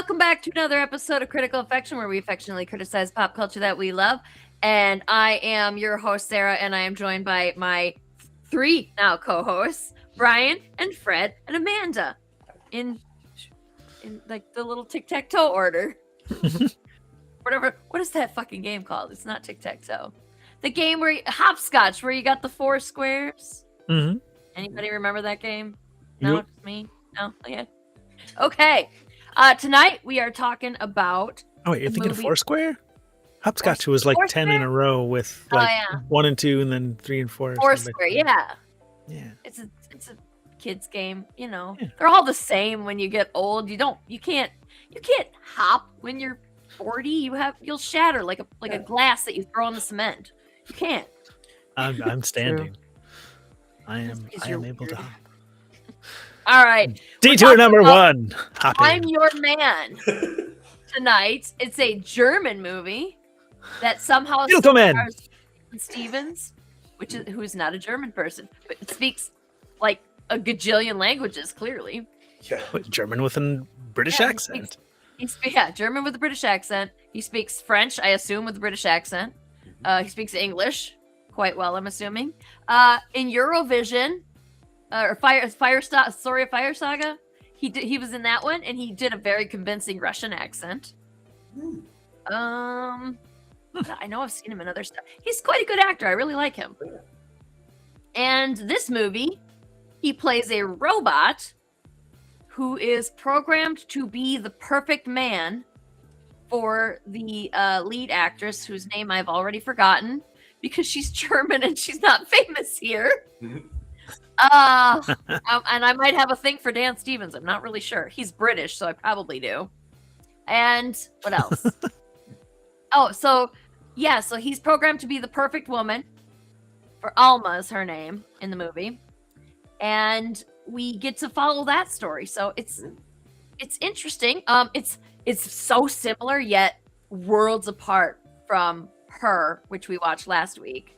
welcome back to another episode of Critical Affection, where we affectionately criticize pop culture that we love. And I am your host, Sarah, and I am joined by my three now co-hosts, Brian and Fred and Amanda, in like the little tic-tac-toe order. Whatever. What is that fucking game called? It's not tic-tac-toe. The game where hopscotch, where you got the 4 squares. Mm-hmm. Anybody remember that game? No, Yep. just me. No, yeah. Okay. Tonight we are talking about. Oh wait, you're thinking of movie- Foursquare? Hopscotch was like 10 in a row with like 1 and 2 and then 3 and 4. Foursquare, yeah. Yeah. It's a kids game, you know. Yeah. They're all the same when you get old. You can't hop when you're 40. You'll shatter like a glass that you throw on the cement. You can't. I'm standing. I Just am because you're able to weird. hop. All right. Detour number about- 1. Hopping. I'm your man. Tonight, it's a German movie that somehow Gentlemen. stars Stevens, who's not a German person, but it speaks like a gajillion languages. Clearly, Yeah. What, German with a British Yeah, accent. German with a British accent. He speaks French, I assume, with a British accent. He speaks English quite well, I'm assuming. In Eurovision, or Fire Saga. He was in that one, and he did a very convincing Russian accent. I know I've seen him in other stuff. He's quite a good actor. I really like him. And this movie, he plays a robot who is programmed to be the perfect man for the lead actress, whose name I've already forgotten because she's German and she's not famous here. And I might have a thing for Dan Stevens. I'm not really sure. He's British, so I probably do. And what else? So he's programmed to be the perfect woman. For Alma is her name in the movie. And we get to follow that story. So it's interesting. It's so similar yet worlds apart from Her, which we watched last week.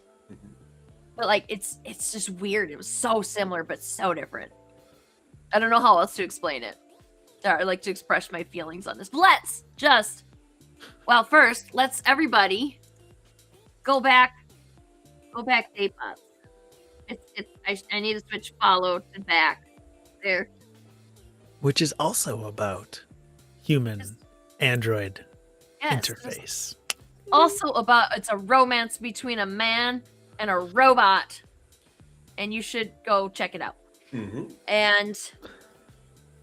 But like it's just weird. It was so similar but so different. I don't know how else to explain it. I like to express my feelings on this. But let's everybody go back tape up. I need to switch follow to back. There. Which is also about human android Yes. interface. Also about it's a romance between a man and a robot. And you should go check it out. Mm-hmm. And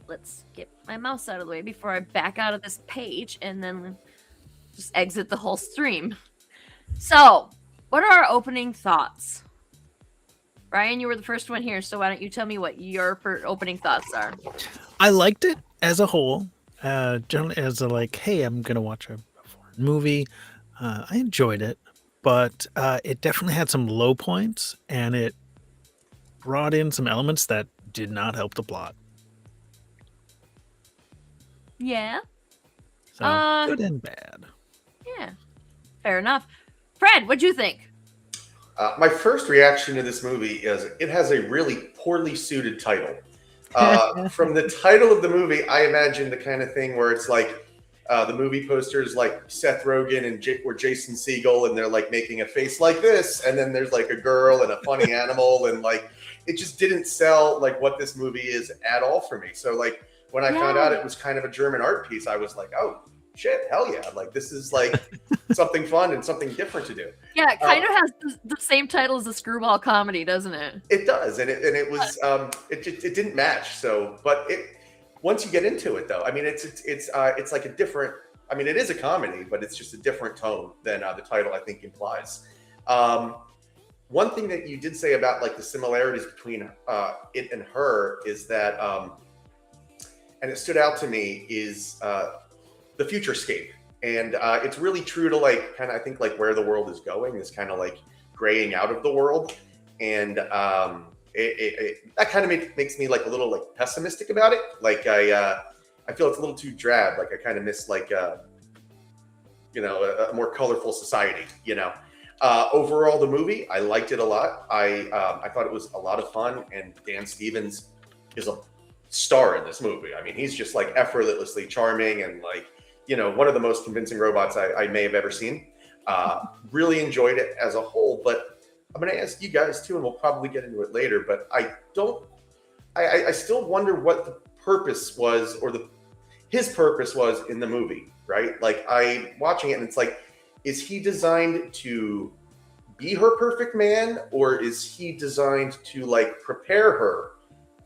let's get my mouse out of the way before I back out of this page and then just exit the whole stream. So, what are our opening thoughts? Brian, you were the first one here, so why don't you tell me what your opening thoughts are? I liked it as a whole. Generally, as a like, hey, I'm gonna watch a foreign movie. I enjoyed it, but it definitely had some low points, and it brought in some elements that did not help the plot. Yeah. So good and bad. Yeah. Fair enough. Fred, what'd you think? My first reaction to this movie is it has a really poorly suited title. From the title of the movie, I imagine the kind of thing where it's like the movie posters like Seth Rogen and or Jason Segel, and they're like making a face like this, and then there's like a girl and a funny animal, and like it just didn't sell like what this movie is at all for me. So like when I found out it was kind of a German art piece, I was like, oh shit, hell yeah. Like this is like something fun and something different to do. Yeah, it kind of has the same title as a screwball comedy, doesn't it? It does. And it was, it didn't match. So, but once you get into it though, I mean, it's like a different, I mean, it is a comedy, but it's just a different tone than the title I think implies. One thing that you did say about like the similarities between it and Her is that, and it stood out to me, is the futurescape. And it's really true to like kind of, I think like where the world is going is kind of like graying out of the world. And that kind of makes me like a little like pessimistic about it. Like I feel it's a little too drab. Like I kind of miss like, a more colorful society, Overall, the movie, I liked it a lot. I thought it was a lot of fun, and Dan Stevens is a star in this movie. I mean, he's just like effortlessly charming and like, you know, one of the most convincing robots I may have ever seen. Really enjoyed it as a whole, but I'm going to ask you guys too, and we'll probably get into it later, but I still wonder what the purpose was, or his purpose was in the movie, right? Like, I watching it and it's like, is he designed to be her perfect man, or is he designed to like prepare her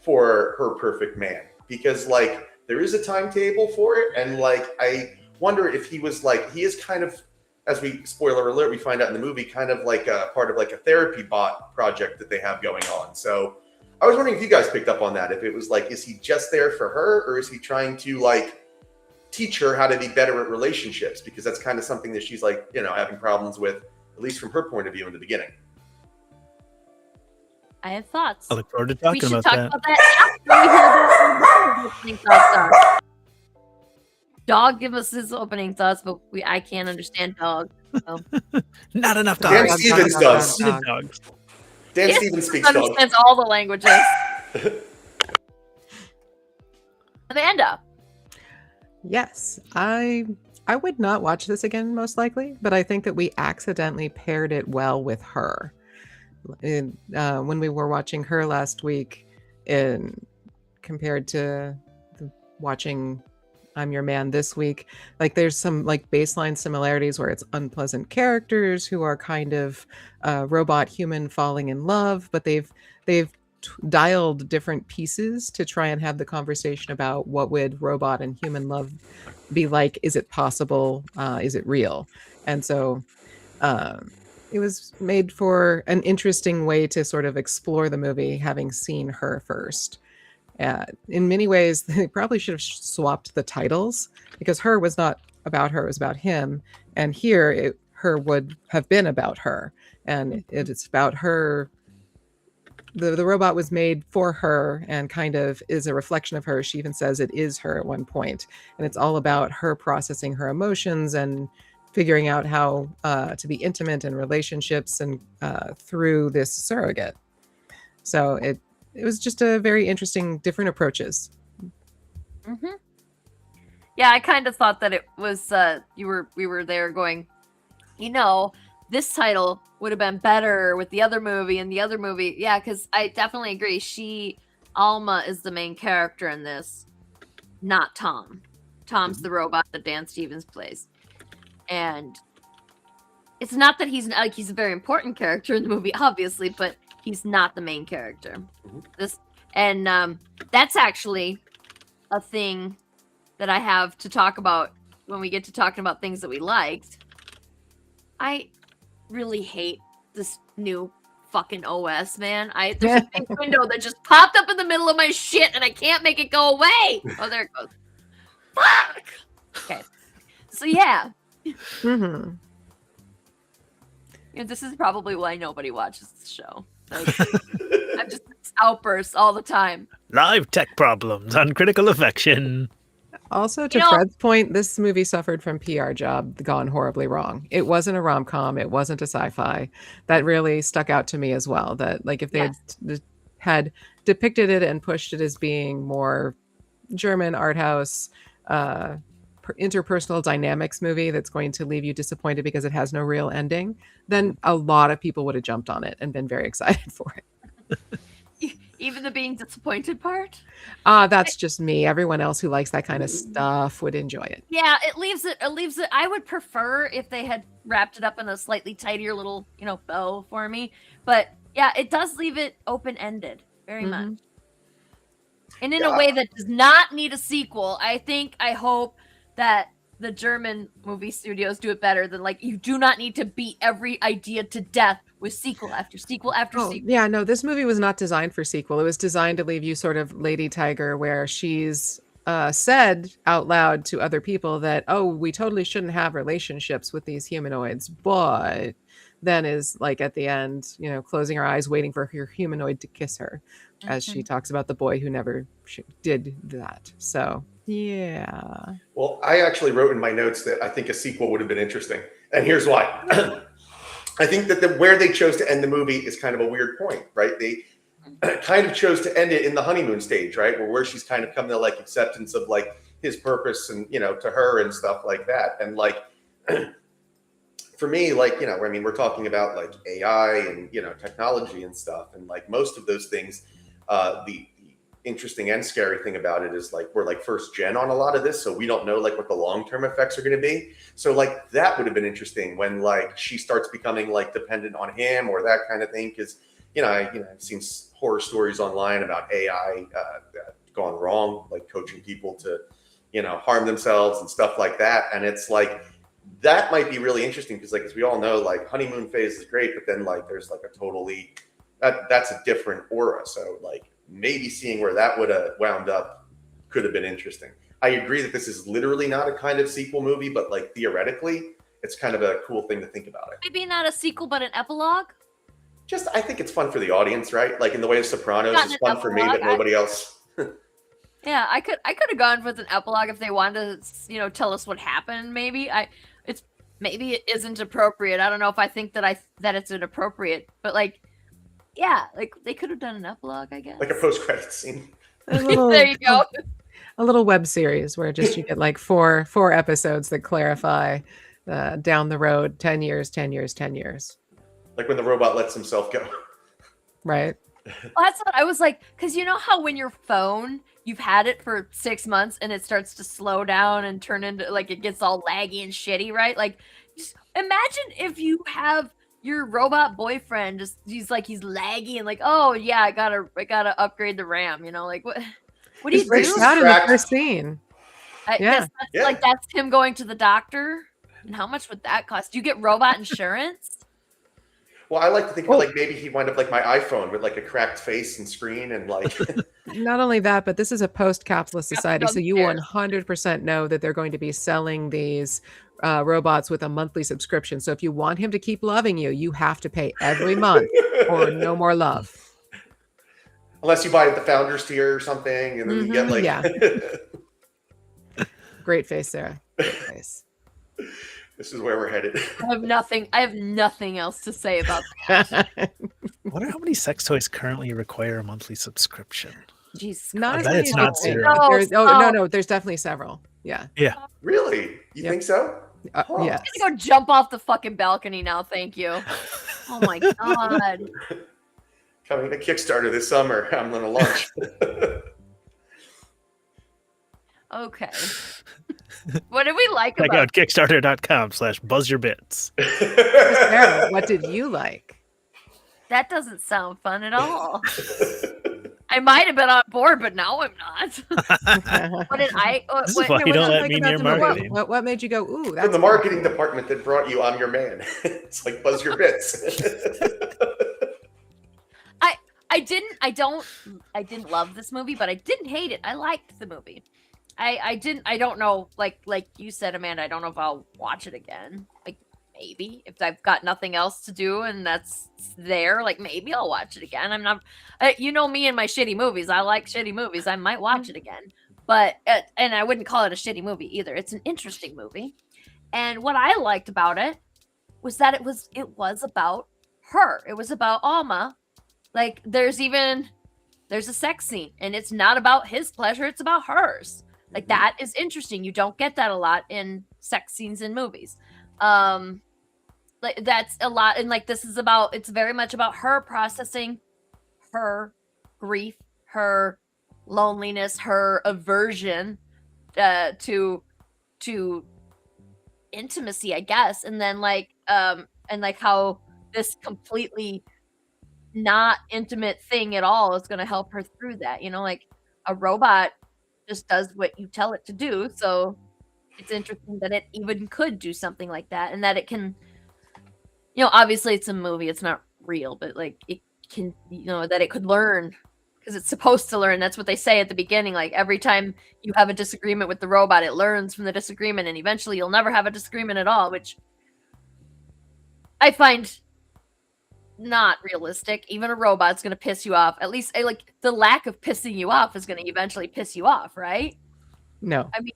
for her perfect man? Because like there is a timetable for it, and like I wonder if he was like, he is kind of, as we, spoiler alert, we find out in the movie, kind of like a part of like a therapy bot project that they have going on. So I was wondering if you guys picked up on that, if it was like, is he just there for her, or is he trying to like teach her how to be better at relationships? Because that's kind of something that she's like, you know, having problems with, at least from her point of view in the beginning. I have thoughts. I look forward to We talking should about talk that. about that after we hear the opening thoughts are. Dog, give us his opening thoughts, but I can't understand Dog. So. Not enough Dan dogs. Stevens does. Needed dogs. Dan Yes, Stevens he speaks dog. understands all the languages. Amanda. Yes, I would not watch this again, most likely, but I think that we accidentally paired it well with her. When we were watching her last week, compared to watching I'm Your Man this week, like there's some like baseline similarities where it's unpleasant characters who are kind of robot human falling in love, but they've dialed different pieces to try and have the conversation about what would robot and human love be like. Is it possible? Is it real? And so it was made for an interesting way to sort of explore the movie, having seen her first. In many ways, they probably should have swapped the titles, because her was not about her, it was about him. And here, her would have been about her. And it's about her. The robot was made for her and kind of is a reflection of her. She even says it is her at one point. And it's all about her processing her emotions and figuring out how to be intimate in relationships and through this surrogate. So it was just a very interesting, different approaches. Mm-hmm. Yeah, I kind of thought that it was we were there going, you know, this title would have been better with the other movie and the other movie. Yeah, because I definitely agree. Alma is the main character in this, not Tom. Tom's the robot that Dan Stevens plays. And it's not that he's a very important character in the movie, obviously, but he's not the main character. Mm-hmm. That's actually a thing that I have to talk about when we get to talking about things that we liked. I really hate this new fucking OS, man. There's a big window that just popped up in the middle of my shit and I can't make it go away. Oh, there it goes. Fuck. Okay. So yeah. Mm-hmm. You know, this is probably why nobody watches this show. Like, I'm just outbursts all the time. Live tech problems on Critical Affection. Also, to Fred's point, this movie suffered from PR job gone horribly wrong. It wasn't a rom-com. It wasn't a sci-fi. That really stuck out to me as well. That like if they had depicted it and pushed it as being more German art house, interpersonal dynamics movie that's going to leave you disappointed because it has no real ending, then a lot of people would have jumped on it and been very excited for it. Even the being disappointed part? That's just me. Everyone else who likes that kind of stuff would enjoy it. Yeah, it leaves it. I would prefer if they had wrapped it up in a slightly tidier little, bow for me. But yeah, it does leave it open-ended very much. And in a way that does not need a sequel. I hope that the German movie studios do it better than you do not need to beat every idea to death with sequel after sequel after sequel. Yeah, no, this movie was not designed for sequel. It was designed to leave you sort of Lady Tiger, where she's said out loud to other people that, we totally shouldn't have relationships with these humanoids, but then is at the end, closing her eyes, waiting for her humanoid to kiss her, as she talks about the boy who never did that. So yeah. Well, I actually wrote in my notes that I think a sequel would have been interesting. And here's why. I think that where they chose to end the movie is kind of a weird point, right? kind of chose to end it in the honeymoon stage, right? Where she's kind of come to like acceptance of like his purpose and, you know, to her and stuff like that. And like, for me, like, you know, I mean, we're talking about like AI and, you know, technology and stuff. And like most of those things, the interesting and scary thing about it is like, we're like first gen on a lot of this. So we don't know like what the long-term effects are going to be. So like that would have been interesting when like she starts becoming like dependent on him or that kind of thing. Cause I've seen horror stories online about AI gone wrong, like coaching people to, you know, harm themselves and stuff like that. And it's like, that might be really interesting because like, as we all know, like honeymoon phase is great, but then like there's like a totally, that's a different aura. So like maybe seeing where that would have wound up could have been interesting. I agree that this is literally not a kind of sequel movie, but like theoretically, it's kind of a cool thing to think about it. Maybe not a sequel, but an epilogue. Just, I think it's fun for the audience, right? Like in the way of Sopranos, Not it's an fun for me, but epilogue, nobody else. Yeah, I could have gone with an epilogue if they wanted to, you know, tell us what happened. Maybe maybe it isn't appropriate. I don't know if I think that it's inappropriate, but like, yeah, like they could have done an epilogue, I guess. Like a post-credit scene. There you go. A little web series where just you get like four episodes that clarify down the road 10 years. Like when the robot lets himself go. Right. Well, that's what I was like, because you know how when your phone, you've had it for 6 months and it starts to slow down and turn into like it gets all laggy and shitty, right? Like, just imagine if you have your robot boyfriend he's laggy and like, oh yeah, I gotta upgrade the RAM, you know, like what do you It's do? Out in the Distract- first scene. I Yeah. guess that's him going to the doctor. And how much would that cost? Do you get robot insurance? Well, I like to think of like maybe he'd wind up like my iPhone with like a cracked face and screen and like. Not only that, but this is a post-capitalist society, so you upstairs. 100% know that they're going to be selling these robots with a monthly subscription. So if you want him to keep loving you, you have to pay every month or no more love. Unless you buy the founder's tier or something, and then you get like. Yeah. Great face, Sarah. Great face. This is where we're headed. I have nothing else to say about that. I wonder how many sex toys currently require a monthly subscription. Jesus Not I as bet many it's as not you think. zero. No, There's- stop. no, there's definitely several. Yeah. Really? You Yep. think so? Huh. Yes. I'm gonna go jump off the fucking balcony now. Thank you. Oh my god. Coming to Kickstarter this summer. I'm gonna launch. Okay. What did we like Check about out kickstarter.com/buzzyourbits. Sarah, what did you like? that? Doesn't sound fun at all. I might have been on board, but now I'm not. What did I? This is why you don't let me near marketing. What made you go, ooh, that's From the cool. marketing department that brought you I'm Your Man. It's like Buzz Your Bits. I didn't love this movie, but I didn't hate it. I liked the movie. I don't know, like you said, Amanda, I don't know if I'll watch it again. Like maybe if I've got nothing else to do and that's there, like maybe I'll watch it again. I'm not, you know me and my shitty movies. I like shitty movies. I might watch it again, but and I wouldn't call it a shitty movie either. It's an interesting movie, and what I liked about it was that it was about her. It was about Alma. Like there's a sex scene, and it's not about his pleasure. It's about hers. Like that is interesting. You don't get that a lot in sex scenes in movies. Like that's a lot, and like this is about. It's very much about her processing her grief, her loneliness, her aversion to intimacy, I guess, and then and like how this completely not intimate thing at all is going to help her through that. You know, like a robot just does what you tell it to do. So it's interesting that it even could do something like that, and that it can, you know, obviously it's a movie, it's not real, but like it can, you know, that it could learn because it's supposed to learn. That's what they say at the beginning. Like every time you have a disagreement with the robot, it learns from the disagreement, and eventually you'll never have a disagreement at all, which I find not realistic. Even a robot's going to piss you off. At least like the lack of pissing you off is going to eventually piss you off, right? No. I mean,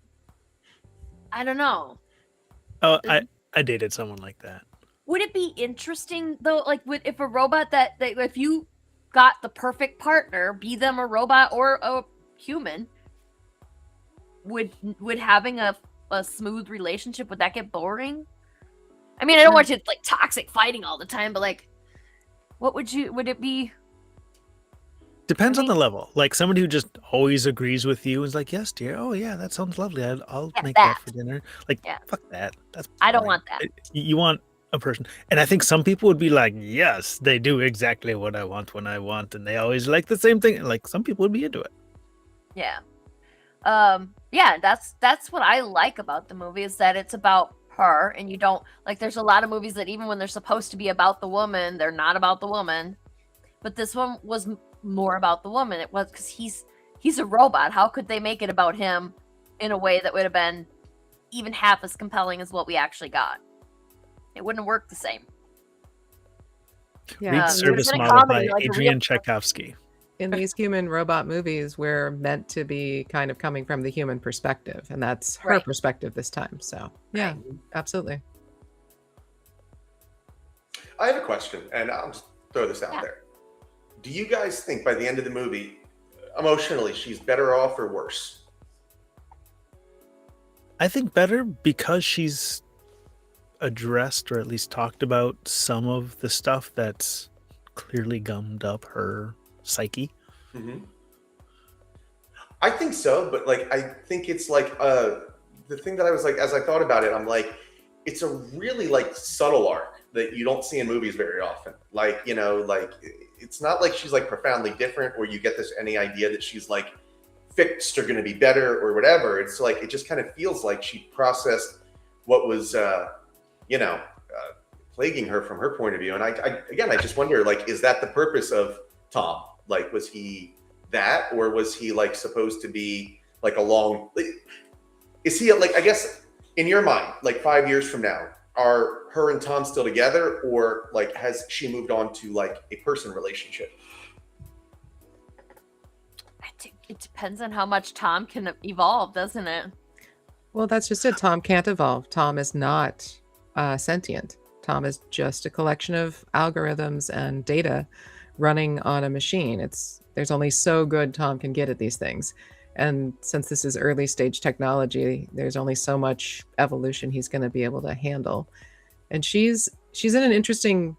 I don't know. Oh, I dated someone like that. Would it be interesting though, like if a robot that if you got the perfect partner, be them a robot or a human, would having a smooth relationship, would that get boring? I mean, I don't want you like toxic fighting all the time, but like, what would it be? Depends I on the mean- level. Like somebody who just always agrees with you is like, yes, dear. Oh yeah, that sounds lovely. I'll Yeah, make that that. for dinner. Like, Yeah. fuck that. That's I don't boring. want that. You want a person, and I think some people would be like, yes, they do exactly what I want when I want, and they always like the same thing. Like some people would be into it. Yeah. Yeah, that's what I like about the movie, is that it's about her, and you don't like, there's a lot of movies that even when they're supposed to be about the woman, they're not about the woman. But this one was more about the woman. It was because he's a robot. How could they make it about him in a way that would have been even half as compelling as what we actually got? It wouldn't work the same. Yeah, Read Um, Service in a Model by comedy, like a Adrian real- Tchaikovsky. in these human robot movies, we're meant to be kind of coming from the human perspective, and that's her Right. perspective this time. So yeah, absolutely. I have a question, and I'll just throw this out Yeah. there. Do you guys think by the end of the movie, emotionally, she's better off or worse? I think better because she's addressed or at least talked about some of the stuff that's clearly gummed up her psyche. Mm-hmm. I think so, but like I think it's like the thing that I was like, as I thought about it, I'm like, it's a really like subtle arc that you don't see in movies very often. Like, you know, like it's not like she's like profoundly different, or you get this any idea that she's like fixed or going to be better or whatever. It's like it just kind of feels like she processed what was plaguing her from her point of view. And I just wonder, like, is that the purpose of Tom? Like, was he that, or was he like supposed to be like a long? Is he like, I guess in your mind, like 5 years from now, are her and Tom still together, or like has she moved on to like a person relationship? I think it depends on how much Tom can evolve, doesn't it? Well, that's just it. Tom can't evolve. Tom is not sentient. Tom is just a collection of algorithms and data running on a machine. There's only so good Tom can get at these things. And since this is early stage technology, there's only so much evolution he's going to be able to handle. And she's in an interesting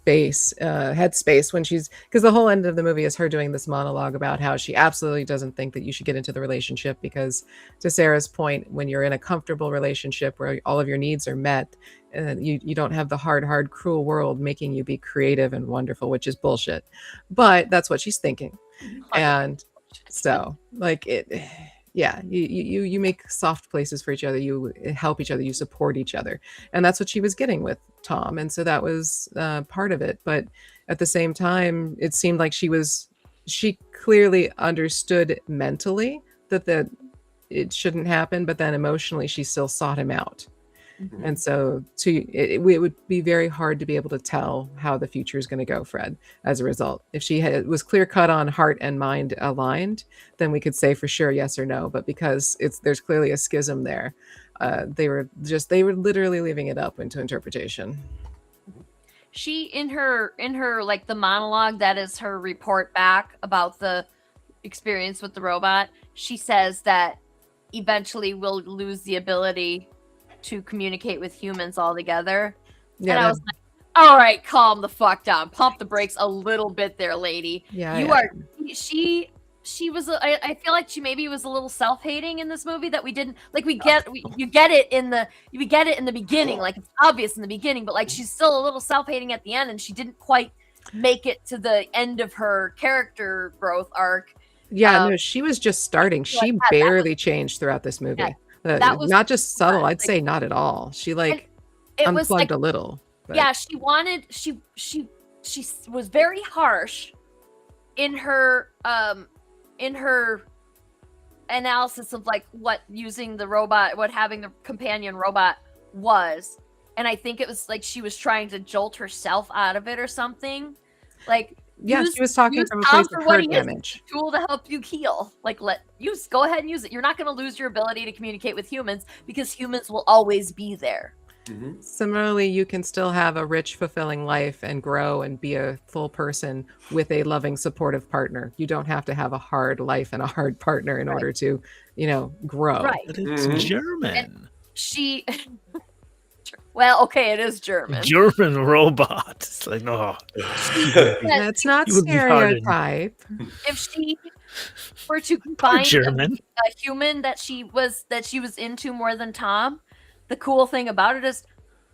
headspace when because the whole end of the movie is her doing this monologue about how she absolutely doesn't think that you should get into the relationship, because to Sarah's point, when you're in a comfortable relationship where all of your needs are met, you don't have the hard, cruel world making you be creative and wonderful, which is bullshit. But that's what she's thinking. And so like you make soft places for each other, you help each other, you support each other, and that's what she was getting with Tom. And so that was part of it. But at the same time, it seemed like she clearly understood mentally that it shouldn't happen, but then emotionally she still sought him out. Mhm. And so it would be very hard to be able to tell how the future is going to go, Fred, as a result. If she was clear cut on heart and mind aligned, then we could say for sure yes or no. But because there's clearly a schism there, they were literally leaving it up into interpretation. She in her like the monologue that is her report back about the experience with the robot, she says that eventually we'll lose the ability to communicate with humans altogether. Yeah, and I was like, all right, calm the fuck down. Pump the brakes a little bit there, lady. She was I feel like she maybe was a little self-hating in this movie that we didn't like. You get it in the beginning, like it's obvious in the beginning, but like she's still a little self-hating at the end, and she didn't quite make it to the end of her character growth arc. no, she was just starting. feel like She that barely changed throughout this movie. that was not just subtle, I'd like- say not at all. She like It was unplugged like, a little. But yeah, she was very harsh in her analysis of like what using the robot, what having the companion robot was. And I think it was like she was trying to jolt herself out of it or something. Like, yeah, use- she was talking use from a Tom place for of what hurt he is. damage. tool to help you heal. Like, go ahead and use it. You're not going to lose your ability to communicate with humans because humans will always be there. Mhm. Similarly, you can still have a rich, fulfilling life and grow and be a full person with a loving, supportive partner. You don't have to have a hard life and a hard partner in Right. order to, grow. Right. But it's Mhm. German. She well, okay, it is German. German robot. It's like, oh, That's not You would be hardened. stereotype. If she were to poor find German. a human that she was into more than Tom, the cool thing about it is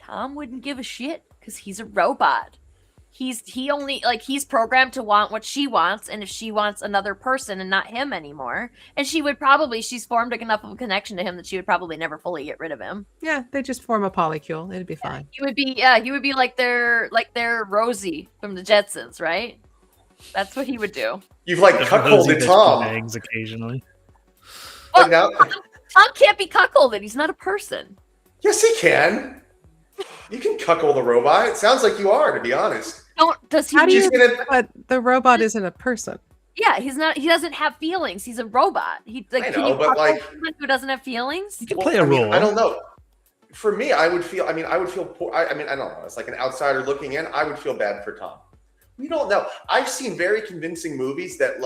Tom wouldn't give a shit because he's a robot. He only he's programmed to want what she wants, and if she wants another person and not him anymore, and she's formed enough of a connection to him that she would probably never fully get rid of him. Yeah, they just form a polycule. It'd be fine. He would be like their Rosie from the Jetsons, right? That's what he would do. You've like Rosie cuckolded does Tom. eggs occasionally. But now, Tom can't be cuckolded. He's not a person. yes, he can. You can cuckold a robot. It sounds like you are, to be honest. Does he? How do She's you? gonna. But the robot isn't a person. Yeah, he's not. He doesn't have feelings. He's a robot. He I can know, you but, cuckold like- someone who doesn't have feelings? You can Well, play a I mean, role. I don't know. For me, I would feel. I would feel poor. I don't know. It's like an outsider looking in. I would feel bad for Tom. We don't know. I've seen very convincing movies that,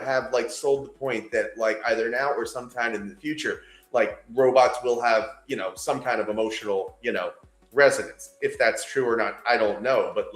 have sold the point that either now or sometime in the future, robots will have some kind of emotional resonance. If that's true or not, I don't know. But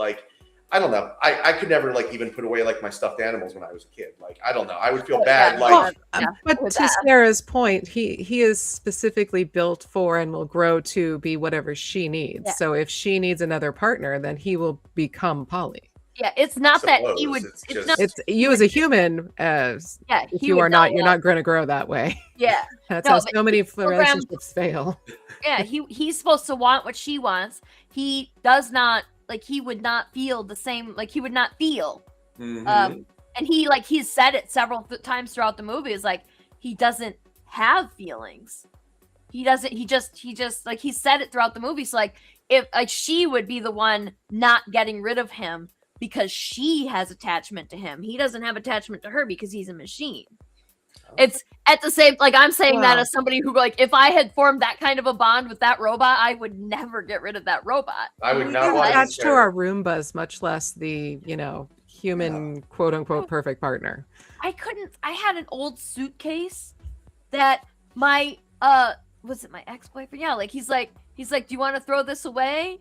I don't know. I could never even put away my stuffed animals when I was a kid. I don't know. I would feel bad. Yeah. Like Yeah, But with to that. Sarah's point, he is specifically built for and will grow to be whatever she needs. Yeah. So if she needs another partner, then he will become poly. Yeah, it's not that he Suppose would. it's It's, just- not. It's you as a human, as Yeah, if he you would are not, know you're that. not going to grow that way. Yeah, That's No, how but so many programmed- relationships fail. yeah. He's supposed to want what she wants. He does not he would not feel the same. He would not feel. mhm. And he's said it several times throughout the movie. Is he doesn't have feelings. He doesn't. He just he said it throughout the movie. So if she would be the one not getting rid of him because she has attachment to him. He doesn't have attachment to her because he's a machine. It's at the same I'm saying that Wow. as somebody who if I had formed that kind of a bond with that robot, I would never get rid of that robot. I would We not are want attached to Sarah. our Roombas, much less the human quote unquote perfect partner. I had an old suitcase that my was it my ex-boyfriend? Yeah, he's like, do you want to throw this away?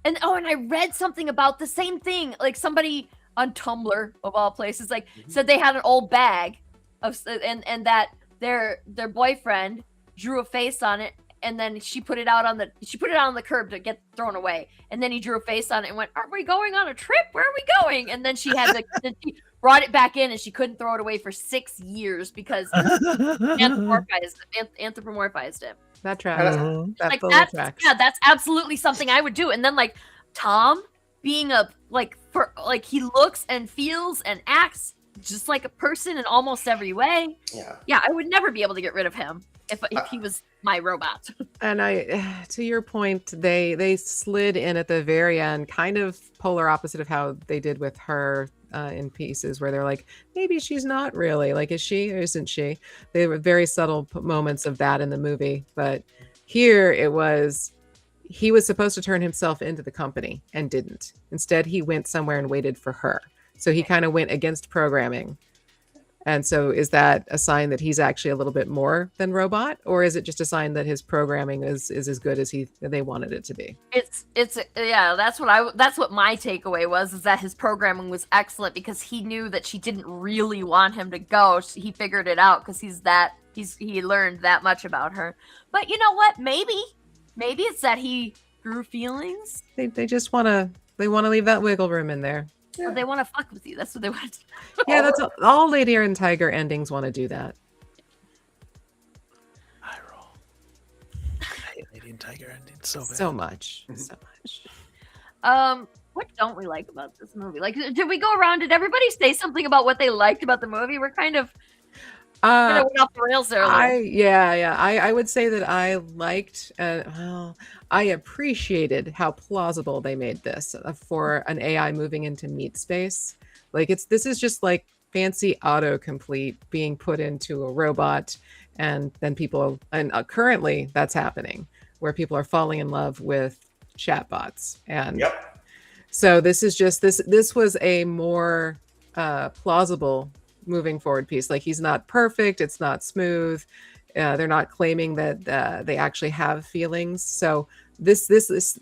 And I read something about the same thing. Somebody on Tumblr of all places said they had an old bag of and that their boyfriend drew a face on it, and then she put it out on the curb to get thrown away, and then he drew a face on it and went, "Aren't we going on a trip? Where are we going?" And then she had to then she brought it back in, and she couldn't throw it away for 6 years because anthropomorphized it. That tracks. Mhm. That fully tracks. That's absolutely something I would do. And then Tom being he looks and feels and acts just like a person in almost every way. Yeah. Yeah, I would never be able to get rid of him if he was my robot. And to your point, they slid in at the very end, kind of polar opposite of how they did with her in Pieces, where they're like, maybe she's not really is she or isn't she? There were very subtle moments of that in the movie, but here it was. He was supposed to turn himself into the company and didn't. Instead, he went somewhere and waited for her. So he kind of went against programming. And so is that a sign that he's actually a little bit more than robot, or is it just a sign that his programming is as good as they wanted it to be? It's yeah, that's what my takeaway was, is that his programming was excellent because he knew that she didn't really want him to go. He figured it out because he learned that much about her. But you know what? Maybe it's that he grew feelings. They just want to leave that wiggle room in there. Or they want to fuck with you. That's what they want to do. Yeah, that's all Lady and Tiger endings want to do that. I roll. I hate Lady and Tiger ending so bad. So much. So much. What don't we like about this movie? Did we go around? Did everybody say something about what they liked about the movie? We're kind of went off the rails there. I would say that I liked I appreciated how plausible they made this for an AI moving into meat space. This is just like fancy autocomplete being put into a robot, and then people currently that's happening. where people are falling in love with chatbots. And Yep. so this is just this was a more plausible moving forward piece. Like, he's not perfect, it's not smooth. They're not claiming that they actually have feelings. So this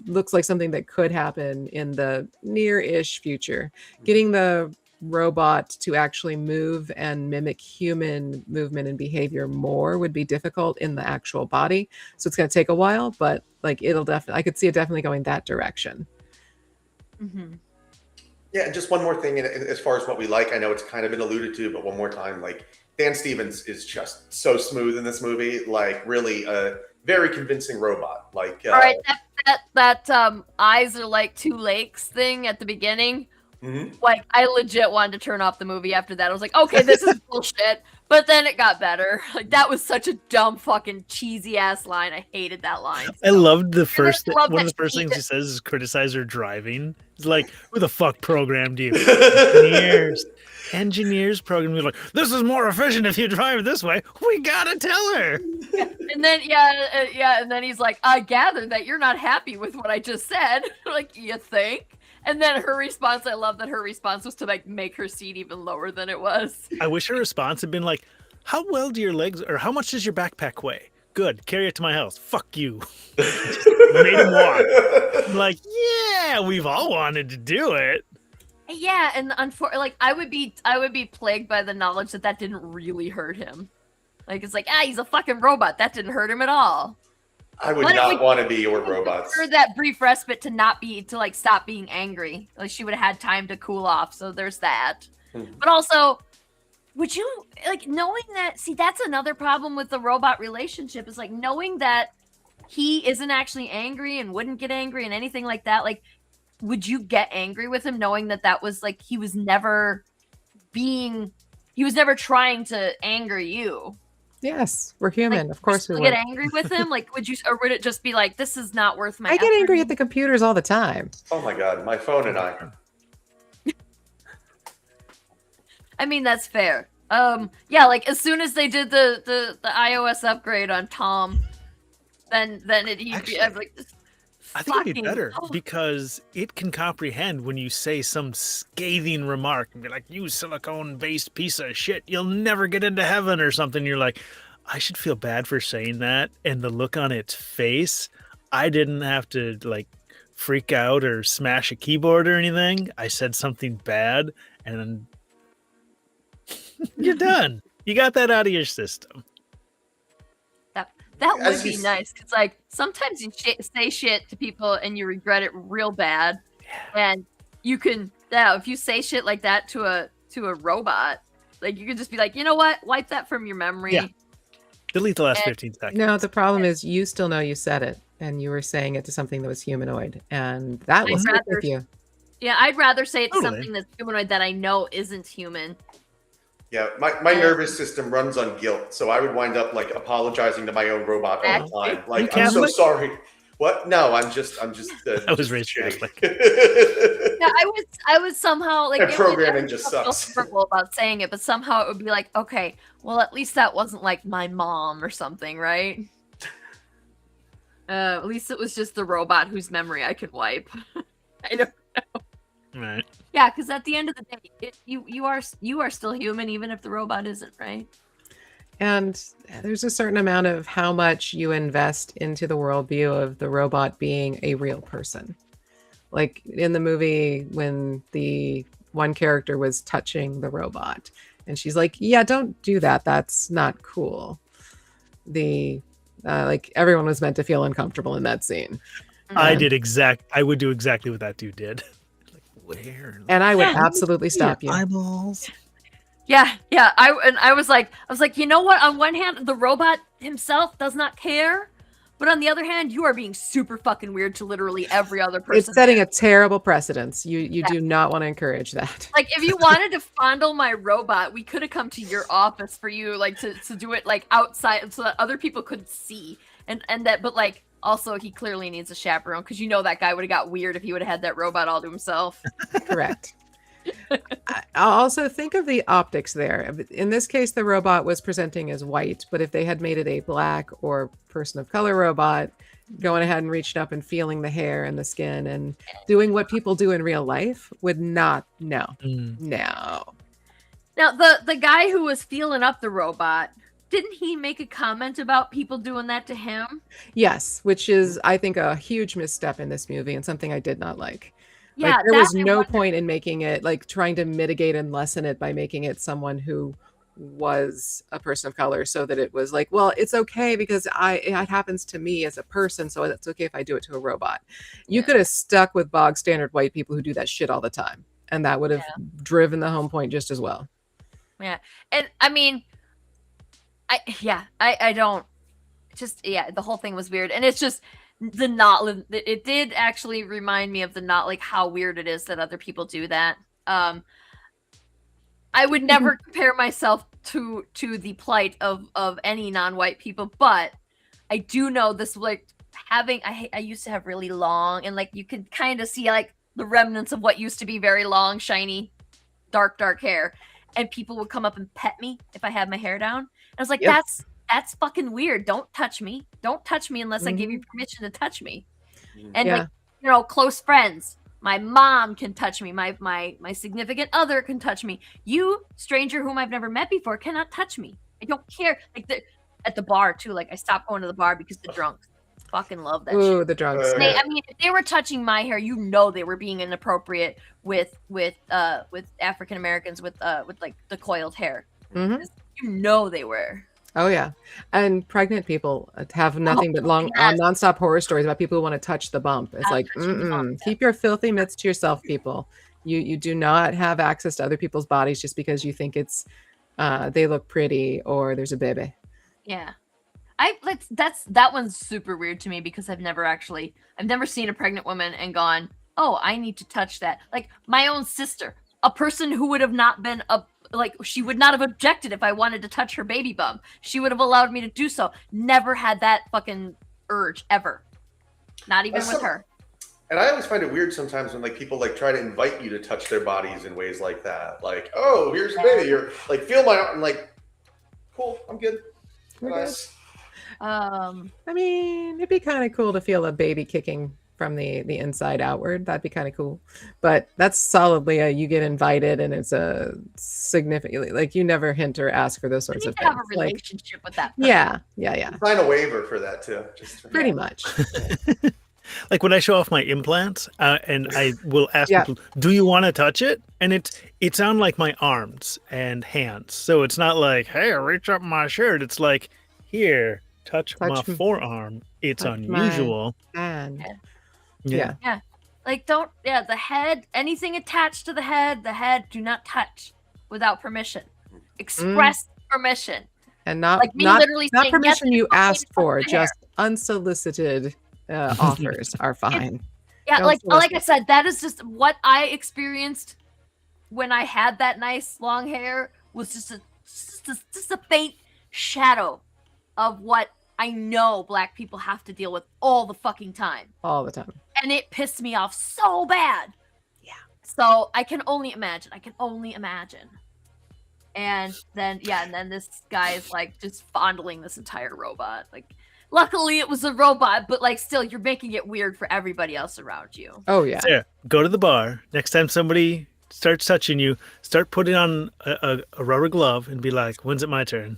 looks like something that could happen in the near-ish future. Getting the robot to actually move and mimic human movement and behavior more would be difficult in the actual body. So it's going to take a while, but like, it'll definitely, I could see it definitely going that direction. Mm-hmm. Yeah, and just one more thing, as far as what we like, I know it's kind of been alluded to, but one more time, like, Dan Stevens is just so smooth in this movie, like, really a very convincing robot. Like, All right, that eyes are like two lakes thing at the beginning. mhm. Like, I legit wanted to turn off the movie after that. I was like, okay, this is bullshit. But then it got better. Like, that was such a dumb fucking cheesy ass line. I hated that line. I loved the first love one of that the first she- things he says is criticize her driving. It's like, who the fuck programmed you? Engineers programmed you, like, this is more efficient if you drive this way. We gotta tell her. And then and then he's like, I gather that you're not happy with what I just said. Like, you think? And then her response, I love that her response was to like make her seat even lower than it was. I wish her response had been like, how well do your legs, or how much does your backpack weigh? Good, carry it to my house. Fuck you. Made him walk. I'm like, yeah, we've all wanted to do it. Yeah, and like I would be plagued by the knowledge that that didn't really hurt him. Like, it's like, he's a fucking robot. That didn't hurt him at all. I would Why don't not we- want to be your robots. For that brief respite to like stop being angry. Like, she would have had time to cool off. So there's that. But also, would you like knowing that? See, that's another problem with the robot relationship, is like knowing that he isn't actually angry and wouldn't get angry and anything like that. Like, would you get angry with him knowing that that was like he was never trying to anger you? Yes, we're human. Like, Of course we would would. get angry with him. Like, would you, or would it just be like, this is not worth my I get effort? angry at the computers all the time. Oh my god, my phone and I. I mean, that's fair. Yeah, like as soon as they did the iOS upgrade on Tom, then Actually, I'd be like, I think it'd be fucking- better oh. because it can comprehend when you say some scathing remark and be like, you silicone-based piece of shit, you'll never get into heaven or something. You're like, I should feel bad for saying that. And the look on its face, I didn't have to like freak out or smash a keyboard or anything. I said something bad and you're done. You got that out of your system. That As would you be s- nice, because like sometimes you say shit to people and you regret it real bad, and you can if you say shit like that to a robot, like you can just be like, you know what, wipe that from your memory. Yeah. Delete the last And- 15 seconds. No, the problem is you still know you said it, and you were saying it to something that was humanoid, and that will I'd stick rather- with you. Yeah, I'd rather say it to Totally. something that's humanoid that I know isn't human. Yeah, my nervous system runs on guilt, so I would wind up like apologizing to my own robot all the time. Like, I'm so Catholic? sorry. What? No, I'm just. I was just raised kidding. Catholic. Yeah, I was somehow like And it would- programming I would just feel sucks. comfortable about saying it, but somehow it would be like, okay, well at least that wasn't like my mom or something, right? At least it was just the robot whose memory I could wipe. I don't. Right. Yeah, because at the end of the day, you are still human, even if the robot isn't, right? And there's a certain amount of how much you invest into the worldview of the robot being a real person. Like in the movie, when the one character was touching the robot, and she's like, "Yeah, don't do that. That's not cool." Like everyone was meant to feel uncomfortable in that scene, I And- would do exactly what that dude did. Like, where? and I would Yeah. absolutely stop you. Eyeballs. Yeah. I was like, you know what? On one hand, the robot himself does not care, but on the other hand, you are being super fucking weird to literally every other person. It's setting a terrible precedence. You do not want to encourage that. Like, if you wanted to fondle my robot, we could have come to your office for you, like to do it like outside so that other people could see. And that, but like also he clearly needs a chaperone, because you know that guy would have got weird if he would have had that robot all to himself. Correct. Also think of the optics there. In this case, the robot was presenting as white, but if they had made it a black or person of color robot, going ahead and reaching up and feeling the hair and the skin and doing what people do in real life would not. No. Now the guy who was feeling up the robot, didn't he make a comment about people doing that to him? Yes, which is, I think, a huge misstep in this movie and something I did not like. Yeah, Like, there that was I no wonder- point in making it, like, trying to mitigate and lessen it by making it someone who was a person of color, so that it was like, well, it's okay because it happens to me as a person, so it's okay if I do it to a robot. You Yeah. could have stuck with bog standard white people who do that shit all the time, and that would have driven the home point just as well. Yeah, and I mean, I don't just the whole thing was weird, and it's just the not. It did actually remind me of the not, like how weird it is that other people do that. I would never compare myself to the plight of any non-white people, but I do know this, like having I used to have really long, and like you could kind of see like the remnants of what used to be very long, shiny, dark hair, and people would come up and pet me if I had my hair down. And I was like, Yep. that's fucking weird. Don't touch me. Don't touch me unless I give you permission to touch me. And Yeah. like, you know, close friends. My mom can touch me. My significant other can touch me. You, stranger whom I've never met before, cannot touch me. I don't care. Like at the bar too. Like I stopped going to the bar because the drunks fucking love that shit. Ooh, the drunks. Uh, I mean, if they were touching my hair, you know they were being inappropriate with African Americans with like the coiled hair. Mhm. You know they were. Oh yeah, and pregnant people have nothing but long, yes. nonstop horror stories about people who want to touch the bump. It's like, touching the bump, keep your filthy mitts to yourself, people. You do not have access to other people's bodies just because you think it's they look pretty or there's a baby. Yeah. That one's super weird to me because I've never seen a pregnant woman and gone, oh, I need to touch that. Like my own sister, a person who would have not been she would not have objected if I wanted to touch her baby bump. She would have allowed me to do so. Never had that fucking urge ever. Not even with her. And I always find it weird sometimes when like people like try to invite you to touch their bodies in ways like that. Like, oh, here's a baby. You're like, feel my arm. I'm like, cool, I'm good. We're Nice. I mean, it'd be kind of cool to feel a baby kicking from the inside outward. That'd be kind of cool. But that's solidly you get invited, and it's a significantly, like, you never hint or ask for those I sorts need of to things. have a Like, relationship with that person. yeah, Sign a waiver for that too. Just pretty much. Like when I show off my implants, and I will ask Yeah. people, "Do you want to touch it?" And it's on like my arms and hands, so it's not like, "Hey, reach up my shirt." It's like, "Here, touch my Touch m- forearm." It's touch my- unusual. And Yeah. Like the head, anything attached to the head, do not touch without permission. Express permission. and not Like me not literally not saying, permission yes, you it's okay to asked touch for, my hair. just unsolicited offers are fine. Yeah, Don't like solicit. I said, that is just what I experienced when I had that nice long hair, was just a faint shadow of what I know Black people have to deal with all the fucking time. All the time. And it pissed me off so bad. Yeah. So I can only imagine. And then this guy is like just fondling this entire robot. Like, luckily it was a robot, but like still, you're making it weird for everybody else around you. Oh yeah. There, go to the bar. Next time somebody starts touching you, start putting on a rubber glove and be like, "When's it my turn?"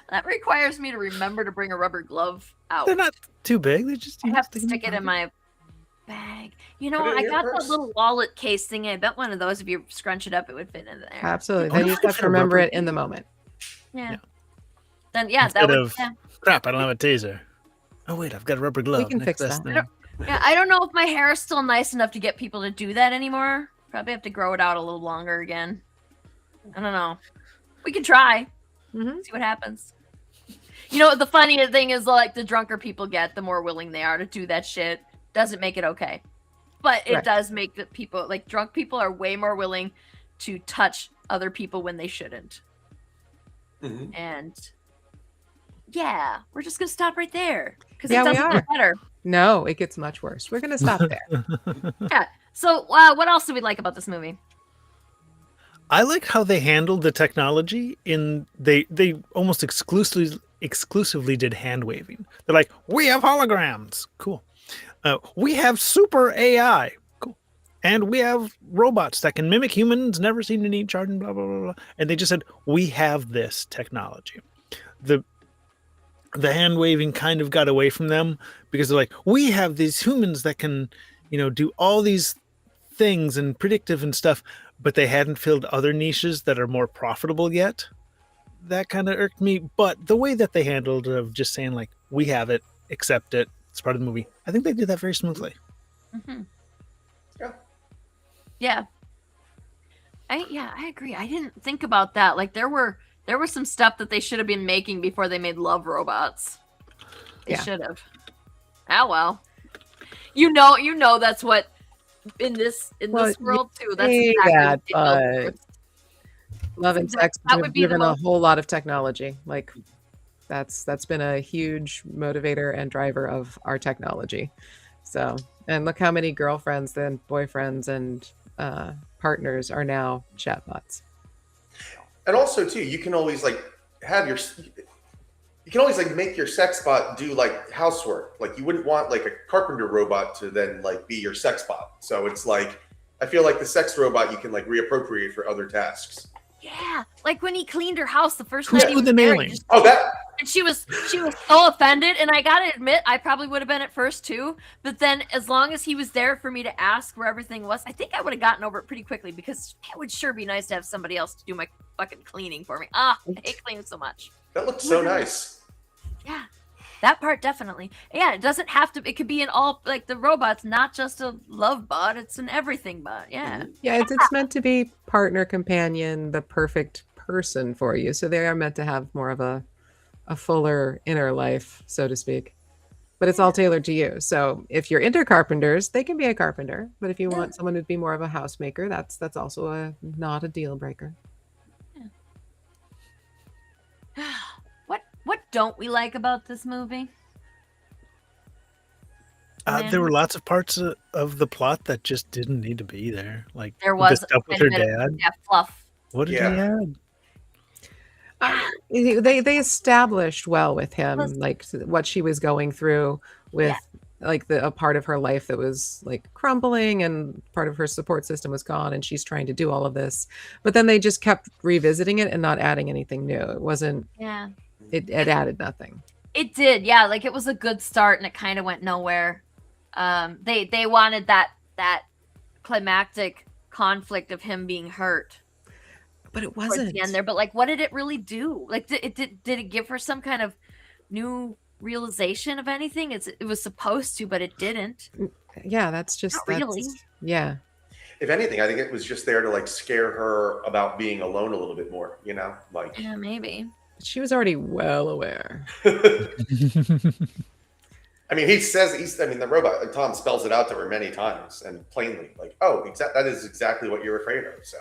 That requires me to remember to bring a rubber glove out. They're not too big. They just I you have just to stick stick them it in in your my bag. You know, Put it in I your got that purse. little wallet case thing. I bet one of those, if you scrunch it up, it would fit in there. Absolutely. Oh, Then you no, just have for to remember rubber- it in the moment. Yeah. Yeah. Then that Instead would. of- Crap! I don't have a taser. Oh wait, I've got a rubber glove. can Next fix best that. thing. Yeah, I don't know if my hair is still nice enough to get people to do that anymore. Probably have to grow it out a little longer again. I don't know. We can try. Mhm. See what happens. You know, the funny thing is, like, the drunker people get, the more willing they are to do that shit. Doesn't make it okay. But it Right. does make the people, like, drunk people are way more willing to touch other people when they shouldn't. Mhm. And yeah, we're just gonna stop right there because Yeah, it we doesn't are. get better. No, it gets much worse. We're gonna stop there. So, what else do we like about this movie? I like how they handled the technology in they almost exclusively did hand waving. They're like, we have holograms, cool. We have super AI, cool, and we have robots that can mimic humans, never seen to need charging, blah blah blah blah. And they just said, we have this technology. The hand waving kind of got away from them because they're like, we have these humans that can, do all these things and predictive and stuff, but they hadn't filled other niches that are more profitable yet. That kind of irked me. But the way that they handled it of just saying like, we have it, accept it, it's part of the movie, I think they did that very smoothly. Mm-hmm. Yeah. I agree. I didn't think about that. Like there were some stuff that they should have been making before they made love robots. They should have. Oh well. You know that's what in this world too. That's exactly but love and sex have given a whole lot of technology. Like that's been a huge motivator and driver of our technology. So, and look how many girlfriends and boyfriends and partners are now chatbots. And also too, you can always like make your sex bot do like housework. Like you wouldn't want like a carpenter robot to then like be your sex bot. So it's like, I feel like the sex robot you can like reappropriate for other tasks. Yeah, like when he cleaned her house the first night he was the there, nailing? and she was so offended. And I gotta admit, I probably would have been at first too. But then, as long as he was there for me to ask where everything was, I think I would have gotten over it pretty quickly because it would sure be nice to have somebody else to do my fucking cleaning for me. I hate cleaning so much. That looked so nice. Yeah, that part definitely. Yeah, it doesn't have to. It could be in all like the robots, not just a love bot. It's an everything bot. Yeah. Yeah, it's meant to be partner, companion, the perfect person for you. So they are meant to have more of a fuller inner life, so to speak. But it's all tailored to you. So if you're into carpenters, they can be a carpenter. But if you want someone to be more of a housemaker, that's also not a deal breaker. Yeah. What don't we like about this movie? There were lots of parts of the plot that just didn't need to be there. Like there was the stuff with her dad. Yeah, fluff. What did he add? They established well with him like what she was going through with like a part of her life that was like crumbling and part of her support system was gone and she's trying to do all of this, but then they just kept revisiting it and not adding anything new. It wasn't it added nothing. It did, yeah, like it was a good start and it kind of went nowhere. They wanted that climactic conflict of him being hurt. But it wasn't the end there. But like, what did it really do? Like, did it give her some kind of new realization of anything? It was supposed to, but it didn't. Yeah, that's really. Yeah. If anything, I think it was just there to like scare her about being alone a little bit more. Like yeah, maybe. She was already well aware. I mean, the robot Tom spells it out to her many times and plainly, like, oh, that is exactly what you're afraid of. So.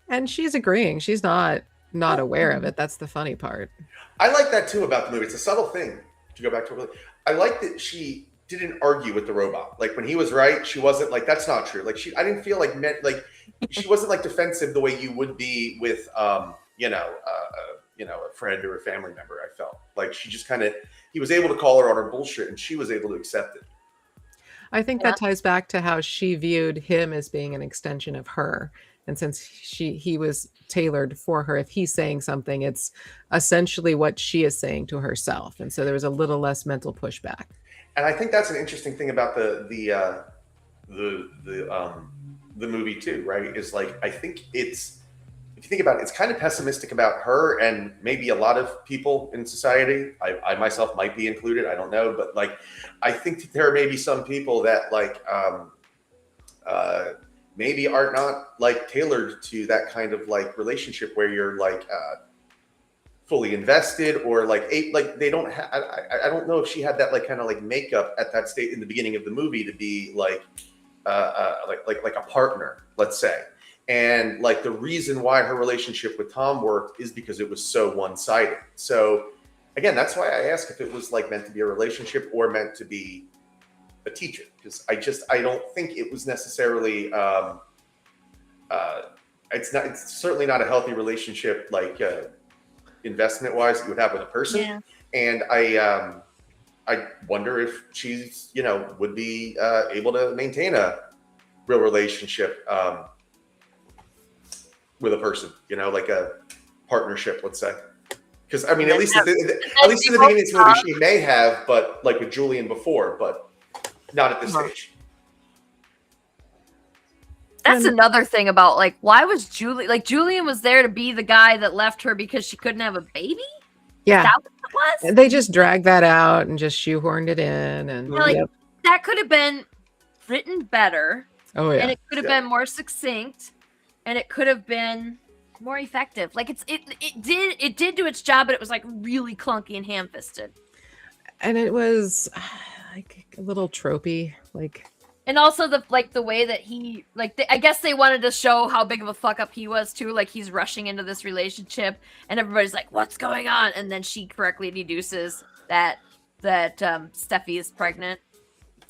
And she's agreeing. She's not aware of it. That's the funny part. I like that too about the movie. It's a subtle thing to go back to it. I like that she didn't argue with the robot. Like when he was right, she wasn't like, that's not true. Like I didn't feel like she wasn't like defensive the way you would be with, a friend or a family member. I felt like she just he was able to call her on her bullshit and she was able to accept it. I think that ties back to how she viewed him as being an extension of her. And since he was tailored for her, if he's saying something, it's essentially what she is saying to herself. And so there was a little less mental pushback. And I think that's an interesting thing about the movie too, right? Is like, I think if you think about it, it's kind of pessimistic about her and maybe a lot of people in society. I myself might be included. I don't know. But like, I think that there may be some people that like, maybe are not like tailored to that kind of like relationship where you're like fully invested or like they don't have. I don't know if she had that like kind of like makeup at that state in the beginning of the movie to be like a partner, let's say. And like the reason why her relationship with Tom worked is because it was so one-sided. So again, that's why I asked if it was like meant to be a relationship or meant to be a teacher, because I don't think it was necessarily it's certainly not a healthy relationship, like investment wise, you would have with a person. Yeah. And I wonder if she's, would be able to maintain a real relationship with a person, like a partnership, let's say. Because I mean, at least in the beginning of this movie, she may have, but like with Julian before, but not at this stage. That's another thing about, like, why was Julian was there to be the guy that left her because she couldn't have a baby? Yeah. Is that what it was? They just dragged that out and just shoehorned it in. And that could have been written better. Oh, yeah. And it could have been more succinct. And it could have been more effective. Like, it did do its job, but it was, like, really clunky and ham-fisted. And it was, like, a little tropey. Like... And also the way that he, like, I guess they wanted to show how big of a fuck up he was too. Like, he's rushing into this relationship and everybody's like, what's going on? And then she correctly deduces that Steffi is pregnant.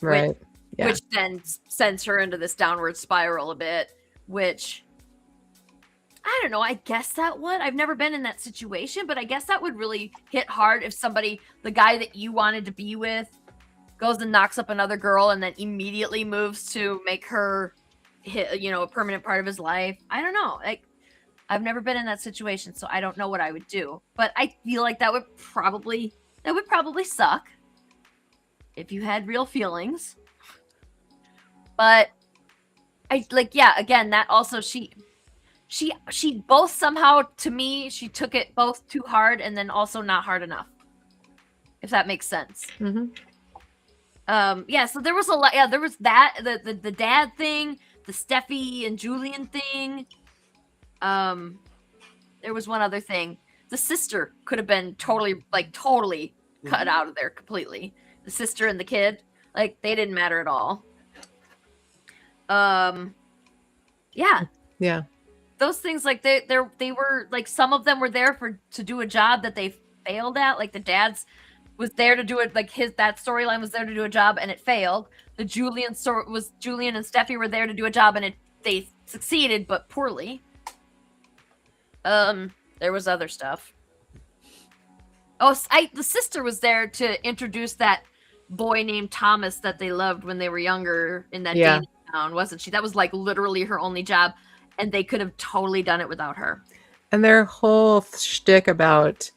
Right. Which then sends her into this downward spiral a bit, which I don't know. I guess that would. I've never been in that situation, but I guess that would really hit hard if the guy that you wanted to be with, goes and knocks up another girl and then immediately moves to make her, a permanent part of his life. I don't know. Like, I've never been in that situation, so I don't know what I would do. But I feel like that would probably suck if you had real feelings. But again, that also she both somehow, to me, she took it both too hard and then also not hard enough. If that makes sense. Mm-hmm. So there was a lot. Yeah, there was that, the dad thing, the Steffi and Julian thing. There was one other thing. The sister could have been totally cut out of there completely. The sister and the kid, like, they didn't matter at all. Yeah. Those things, like, they were, like, some of them were there to do a job that they failed at. Like, the dad's was there to do it, like, that storyline was there to do a job and it failed. The Julian and Steffi were there to do a job and they succeeded, but poorly. There was other stuff. The sister was there to introduce that boy named Thomas that they loved when they were younger in that Danish town, wasn't she? That was, like, literally her only job, and they could have totally done it without her. And their whole shtick about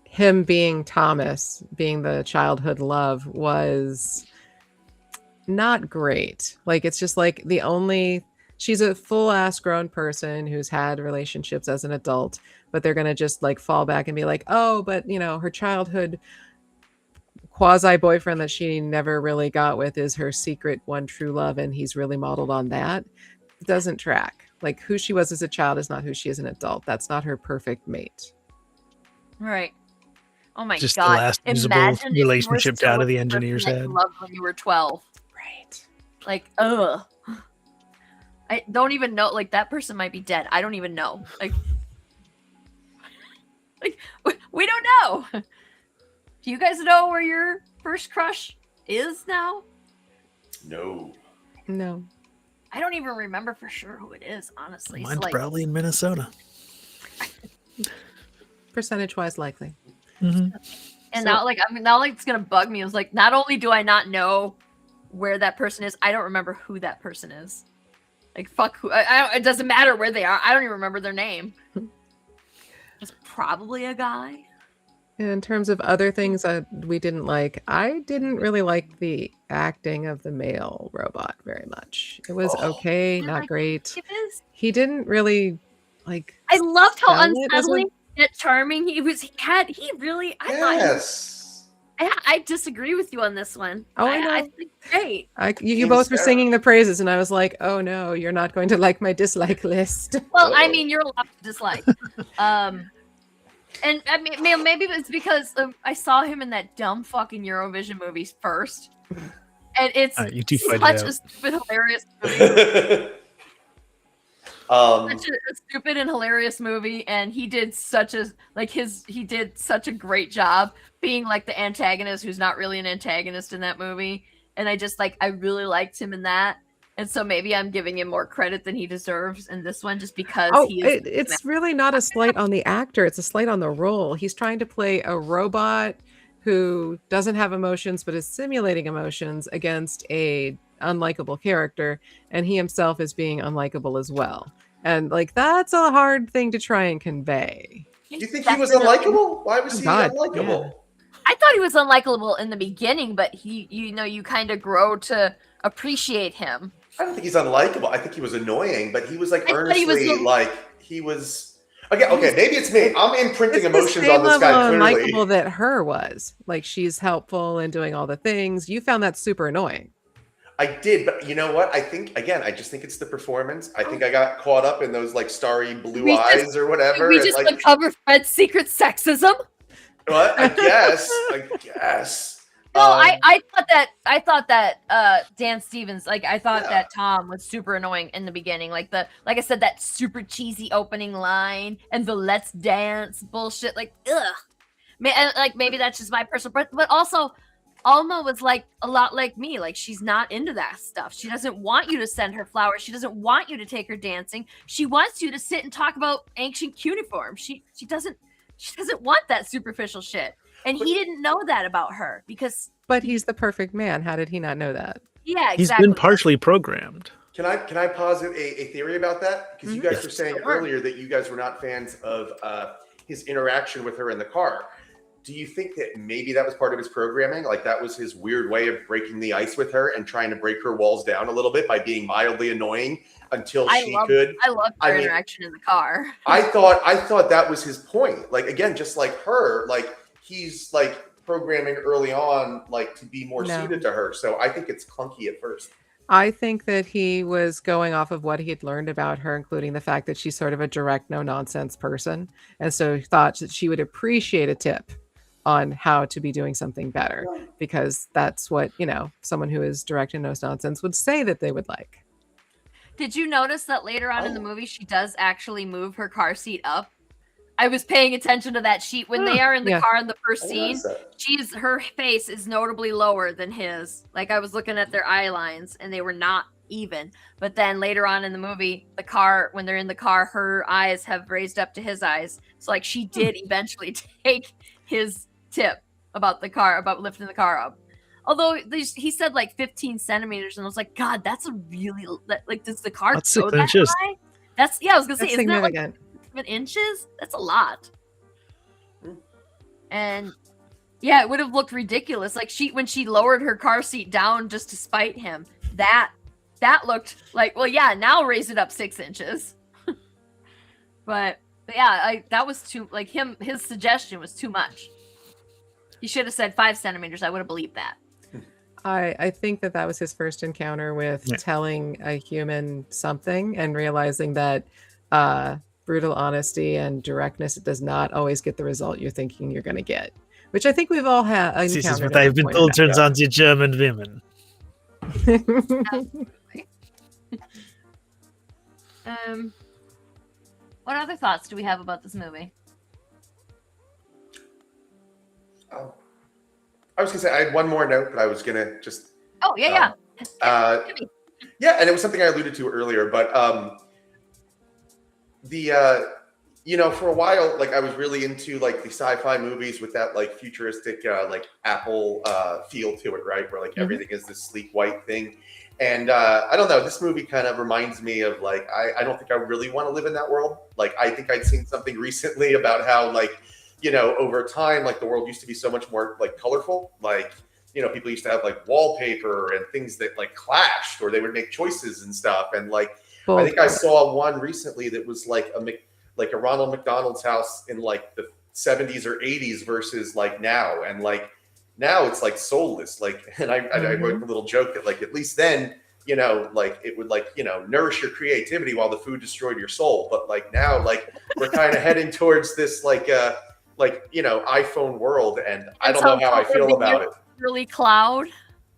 him being Thomas, being the childhood love, was not great. Like, it's just like she's a full ass grown person who's had relationships as an adult, but they're going to just, like, fall back and be like, oh, but her childhood quasi boyfriend that she never really got with is her secret one true love. And he's really modeled on that. It doesn't track. Like, who she was as a child is not who she is an adult. That's not her perfect mate. Right. Oh my Just God. the last usable relationship out of the engineer's head. You loved when you were 12. Right. Like, ugh. I don't even know. Like, that person might be dead. I don't even know. Like, we don't know. Do you guys know where your first crush is now? No. I don't even remember for sure who it is, honestly. Mine's probably in Minnesota. Percentage-wise, likely. Mm-hmm. And now it's gonna bug me. It was like, not only do I not know where that person is, I don't remember who that person is. Like, fuck who. It doesn't matter where they are. I don't even remember their name. It's probably a guy. In terms of other things that we didn't like, I didn't really like the acting of the male robot very much. It was okay, not great. He didn't really, like. I loved how sell it as unsettling yet charming he was. He really. Yes. I disagree with you on this one. Oh, I know. I think great. You both were singing the praises, and I was like, "Oh no, you're not going to like my dislike list." Well, I mean, you're allowed to dislike. And I mean, maybe it's because I saw him in that dumb fucking Eurovision movie first, and it's such a stupid, hilarious movie. Such a stupid and hilarious movie, and he did such a great job being, like, the antagonist who's not really an antagonist in that movie. and I really liked him in that. And so maybe I'm giving him more credit than he deserves in this one, just because Oh, he is. it's really not a slight on the actor. It's a slight on the role. He's trying to play a robot who doesn't have emotions but is simulating emotions against a unlikable character, and he himself is being unlikable as well. And like that's a hard thing to try and convey. You think he was unlikable? Why was Oh, he God, unlikable? yeah. I thought he was unlikable in the beginning, but you kind of grow to appreciate him. I don't think he's unlikable. I think he was annoying, but he was like I thought he was earnestly the- like he was. Okay, maybe it's me. I'm imprinting It's the emotions same on this level guy of clearly. unlikable that her was. Like she's helpful and doing all the things. You found that super annoying. I did, but you know what? I think again, I just think it's the performance. I think I got caught up in those like starry blue We just- eyes or whatever. We and, just like, uncovered Fred's secret sexism. what? I guess. No, I thought that Dan Stevens, I thought Yeah. that Tom was super annoying in the beginning. Like I said, that super cheesy opening line and the let's dance bullshit. Like, ugh. Maybe that's just my personal, but also Alma was like a lot like me. Like she's not into that stuff. She doesn't want you to send her flowers. She doesn't want you to take her dancing. She wants you to sit and talk about ancient cuneiform. She doesn't want that superficial shit. And he didn't know that about her because But he's the perfect man. How did he not know that? yeah, He's exactly. been partially programmed. Can I posit a theory about that? Because you guys were saying Sure. earlier that you guys were not fans of his interaction with her in the car. Do you think that maybe that was part of his programming? Like that was his weird way of breaking the ice with her and trying to break her walls down a little bit by being mildly annoying until I she love could. their mean, interaction in the car. I thought that was his point. Like again, just like her, like he's like programming early on, like to be more No. suited to her. So I think it's clunky at first. I think that he was going off of what he had learned about her, including the fact that she's sort of a direct, no nonsense person. And so he thought that she would appreciate a tip on how to be doing something better, because that's what, someone who is direct and no nonsense would say that they would like. Did you notice that later on in the movie she does actually move her car seat up? I was paying attention to that sheet when they are in the Yeah. car in the first I scene. noticed that. Her face is notably lower than his. Like I was looking at their eye lines and they were not even. But then later on in the movie, when they're in the car, her eyes have raised up to his eyes. So like she did eventually take his tip about the car, about lifting the car up. Although he said like 15 centimeters, and I was like, God, that's a really like. Does the car That's go 6 that inches. high? I was gonna say, That's isn't that like significant. 7 inches? That's a lot. Hmm. And yeah, it would have looked ridiculous. Like when she lowered her car seat down just to spite him. That looked like, well, yeah, now raise it up 6 inches. but yeah, that was too like his suggestion was too much. He should have said 5 centimeters. I would have believed that. I think that was his first encounter with Yeah. telling a human something and realizing that brutal honesty and directness does not always get the result you're thinking you're going to get, which I think we've all had This is encountered. what at I've been one told point turns on the German women. What other thoughts do we have about this movie? I was gonna say I had one more note, but I was gonna just Oh yeah. yeah, and it was something I alluded to earlier, but for a while, like I was really into like the sci-fi movies with that like futuristic like Apple feel to it, right? Where like Mhm. everything is this sleek white thing. And I don't know, this movie kind of reminds me of like I don't think I really want to live in that world. Like I think I'd seen something recently about how like, over time, like the world used to be so much more like colorful. Like, people used to have like wallpaper and things that like clashed, or they would make choices and stuff. And like I think I saw one recently that was like a Ronald McDonald's house in like the 70s or 80s versus like now. And like now it's like soulless. Like, and I wrote a little joke that like at least then, like it would like, nourish your creativity while the food destroyed your soul. But like now, like we're kind of heading towards this iPhone world, and I don't know how I feel about it. Really cloud.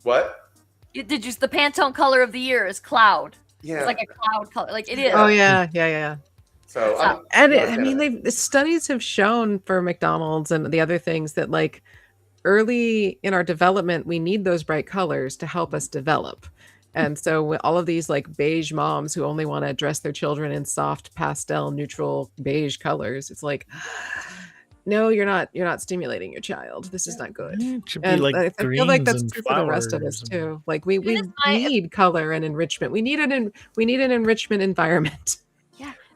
What? The Pantone color of the year is cloud. Yeah. It's like a cloud color. Like it is. Oh yeah. So And not a fan of the studies have shown for McDonald's and the other things that like early in our development, we need those bright colors to help us develop. And so with all of these like beige moms who only want to dress their children in soft pastel neutral beige colors, it's like, no, you're not stimulating your child. This is not good. It should be And like I feel like greens that's and true for the rest of us flowers. too. Like we Soon as my- need color and enrichment. We need an enrichment environment.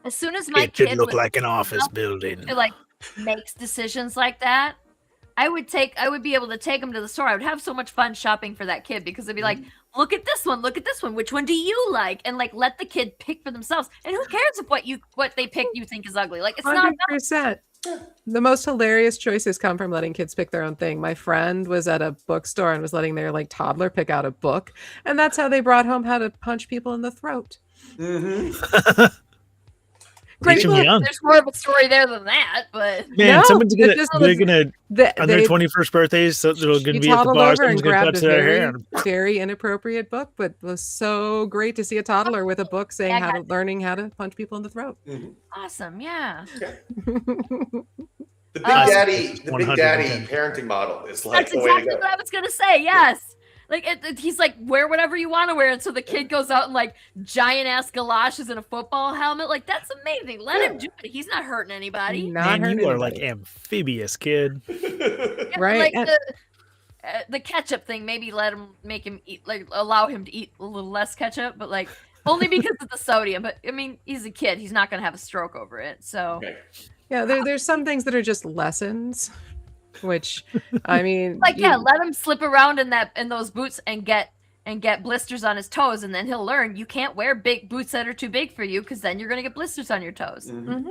As soon as my It should kid look was like an office enough building. to like makes decisions like that, I would be able to take him to the store. I would have so much fun shopping for that kid because I'd be like, look at this one, which one do you like? And like let the kid pick for themselves. And who cares if what they pick you think is ugly? Like it's not 100%. The most hilarious choices come from letting kids pick their own thing. My friend was at a bookstore and was letting their like toddler pick out a book, and that's how they brought home how to punch people in the throat. Mm-hmm. Teach 'em young. There's more of a story there than that, but Man, No, someone's it gonna just they're was- gonna on their 21st birthdays, so they're She gonna be at the toddled bar. over Someone's and gonna grabbed touch a their very, hand. very inappropriate book, but it was so great to see a toddler with a book saying Yeah, learning how to punch people in the throat. awesome, yeah. The Uh, Big Daddy 110. parenting model is like That's the way to exactly go. what I was gonna say. Yes. Like he's like, wear whatever you want to wear, and so the kid goes out in like giant ass galoshes and a football helmet. Like that's amazing. Let him do it. He's not hurting anybody. Not Man, hurting you are like anybody. amphibious, kid. Yeah, Right, Like and- the ketchup thing. Maybe make him eat, like allow him to eat a little less ketchup, but like only because of the sodium. But I mean, he's a kid. He's not gonna have a stroke over it. So Okay. Yeah, there's some things that are just lessons, which I mean, like yeah, let him slip around in those boots and get blisters on his toes, and then he'll learn you can't wear big boots that are too big for you because then you're gonna get blisters on your toes. Mhm.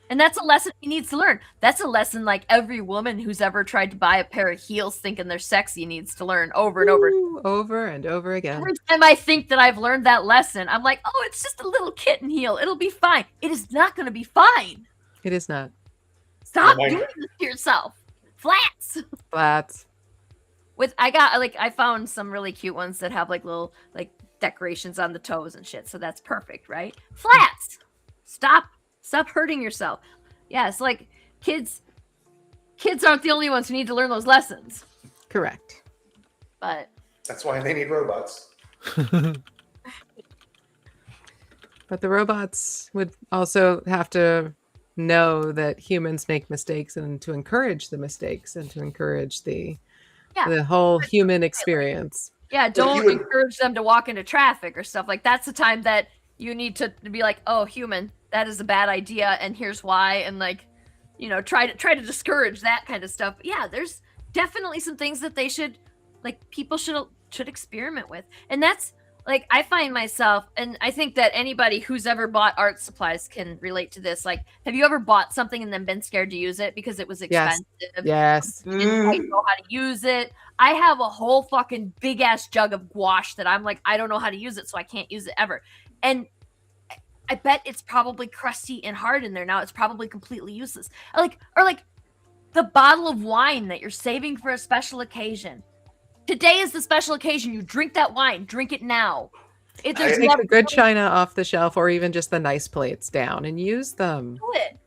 And that's a lesson he needs to learn. That's a lesson like every woman who's ever tried to buy a pair of heels thinking they're sexy needs to learn over and over. over and over again. Every time I think that I've learned that lesson, I'm like, oh, it's just a little kitten heel. It'll be fine. It is not going to be fine. It is not Stop Remind- doing this to yourself. Flats. flats. I found some really cute ones that have like little like decorations on the toes and shit. So that's perfect, right? Flats. Stop hurting yourself. Yeah, it's like kids aren't the only ones who need to learn those lessons. Correct. But That's why they need robots. But the robots would also have to know that humans make mistakes and to encourage the mistakes and to encourage the whole human experience. yeah, you don't would- encourage them to walk into traffic or stuff. Like that's the time that you need to be like, oh, human, that is a bad idea, and here's why, and like, you know, try to discourage that kind of stuff. But yeah, there's definitely some things that they should, like, people should experiment with, and that's like I find myself, and I think that anybody who's ever bought art supplies can relate to this. Like, have you ever bought something and then been scared to use it because it was Yes. expensive? Yes. Didn't quite know how to use it. I have a whole fucking big ass jug of gouache that I'm like, I don't know how to use it, so I can't use it ever. And I bet it's probably crusty and hard in there now. It's probably completely useless. Or like the bottle of wine that you're saving for a special occasion. Today is the special occasion. You drink that wine. Drink it now. If there's Take never the good china off the shelf or even just the nice plates down and use them. do it.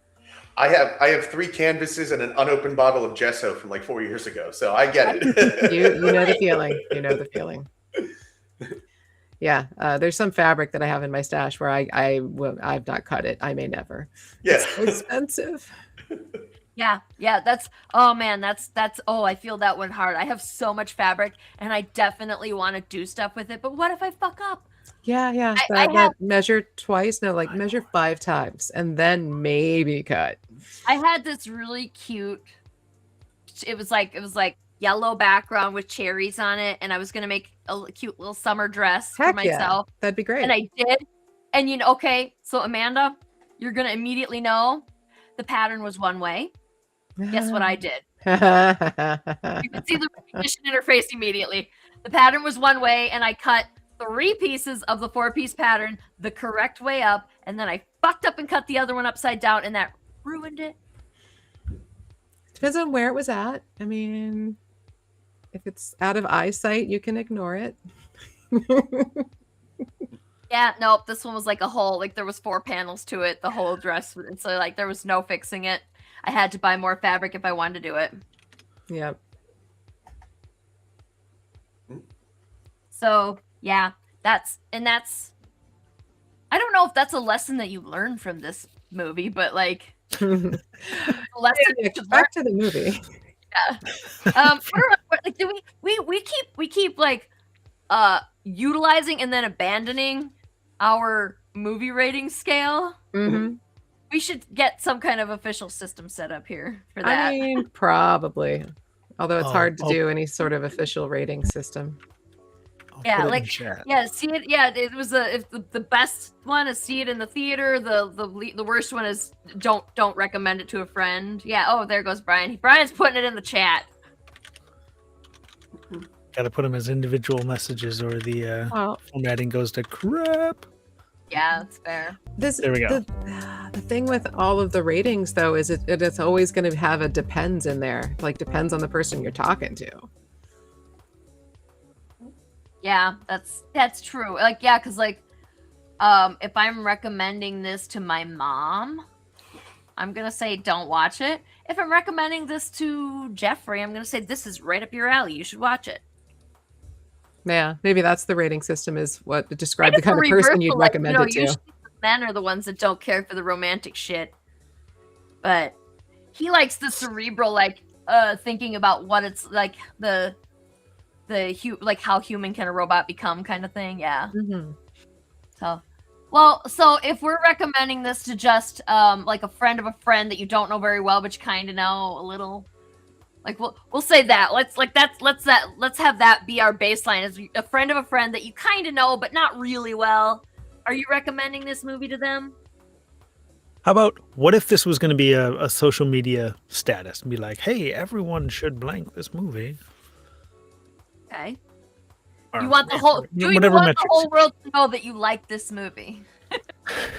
I have 3 canvases and an unopened bottle of gesso from like 4 years ago, so I get it. You know the feeling. You know the feeling. Yeah, there's some fabric that I have in my stash where I've not cut it. I may never. Yeah. So expensive. Yeah, that's oh man, that's oh, I feel that one hard. I have so much fabric and I definitely want to do stuff with it, but what if I fuck up? Yeah. I That measure twice. No, like measure 5 times and then maybe cut. I had this really cute it was like yellow background with cherries on it, and I was gonna make a cute little summer dress for Heck myself. yeah. That'd be great. And I did. And you know, okay, so Amanda, you're gonna immediately know the pattern was one way. Guess what I did? You can see the recognition interface immediately. The pattern was one way, and I cut 3 pieces of the 4-piece pattern the correct way up, and then I fucked up and cut the other one upside down, and that ruined it. Depends on where it was at. I mean, if it's out of eyesight, you can ignore it. Yeah, nope. This one was like a whole, like there was 4 panels to it, the whole dress, and so like there was no fixing it. I had to buy more fabric if I wanted to do it. Yep. So yeah, that's I don't know if that's a lesson that you learn from this movie, but like a lesson you should learn. Back to the movie. Like do we keep like utilizing and then abandoning our movie rating scale. Mm-hmm. We should get some kind of official system set up here for that. I mean, probably. Although it's hard to I'll- do any sort of official rating system. I'll Yeah, put it in like- chat. Yeah, see it. Yeah, it was if the best one is see it in the theater. The worst one is don't recommend it to a friend. Yeah. Oh, there goes Brian. Brian's putting it in the chat. Got to put them as individual messages, or the Well, formatting goes to crap. Yeah, that's fair. There we go. The thing with all of the ratings, though, is it's always going to have a depends in there. Like, depends on the person you're talking to. Yeah, that's true. Like, yeah, because like, if I'm recommending this to my mom, I'm gonna say don't watch it. If I'm recommending this to Jeffrey, I'm gonna say this is right up your alley. You should watch it. Yeah, maybe that's the rating system, is what to describe the It's kind a of person you'd reversal, like, recommend it to. Usually men are the ones that don't care for the romantic shit, but he likes the cerebral, like thinking about what it's like like how human can a robot become kind of thing. Yeah. Mhm. So if we're recommending this to just like a friend of a friend that you don't know very well but you kind of know a little, like we'll say that let's have that be our baseline, as a friend of a friend that you kind of know but not really well. Are you recommending this movie to them? How about, what if this was going to be a social media status and be like, hey, everyone should blank this movie? Okay. Or You want the whole do you whatever want the metrics. whole world to know that you like this movie?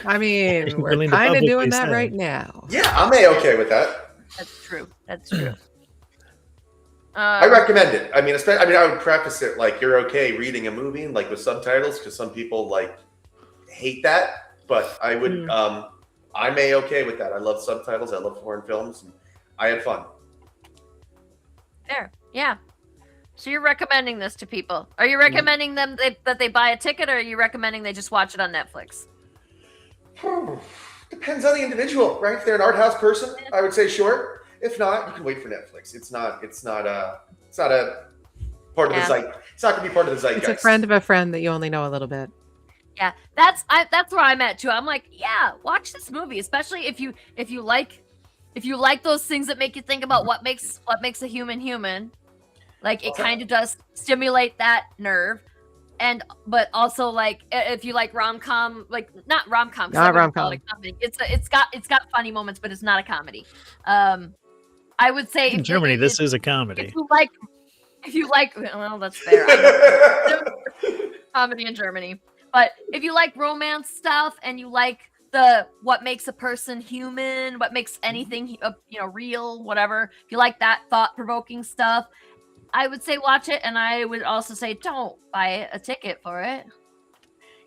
I mean, You're we're willing to kind of publicly doing that say. right now. Yeah, I'm okay with that. That's true. That's true. I recommend it. I mean, I would preface it like you're okay reading a movie like with subtitles, because some people like hate that. But I would, I'm okay with that. I love subtitles. I love foreign films. And I had fun. There. Yeah. So you're recommending this to people. Are you recommending them that they buy a ticket, or are you recommending they just watch it on Netflix? Depends on the individual, right? If they're an art house person, I would say sure. If not, you can wait for Netflix. It's not a part of the zeitgeist. It's not going to be part of the zeitgeist. It's a friend of a friend that you only know a little bit. Yeah, that's where I'm at too. I'm like, yeah, watch this movie, especially if you like those things that make you think about what makes a human human. Like, it kind of does stimulate that nerve. But also, like, if you like rom-com, like not rom-com, Not rom-com. It's got funny moments, but it's not a comedy. I would say In Germany, this is a comedy. if you like, well, that's fair. I know. Comedy in Germany, but if you like romance stuff and you like what makes a person human, what makes anything real, whatever. If you like that thought-provoking stuff, I would say watch it, and I would also say don't buy a ticket for it.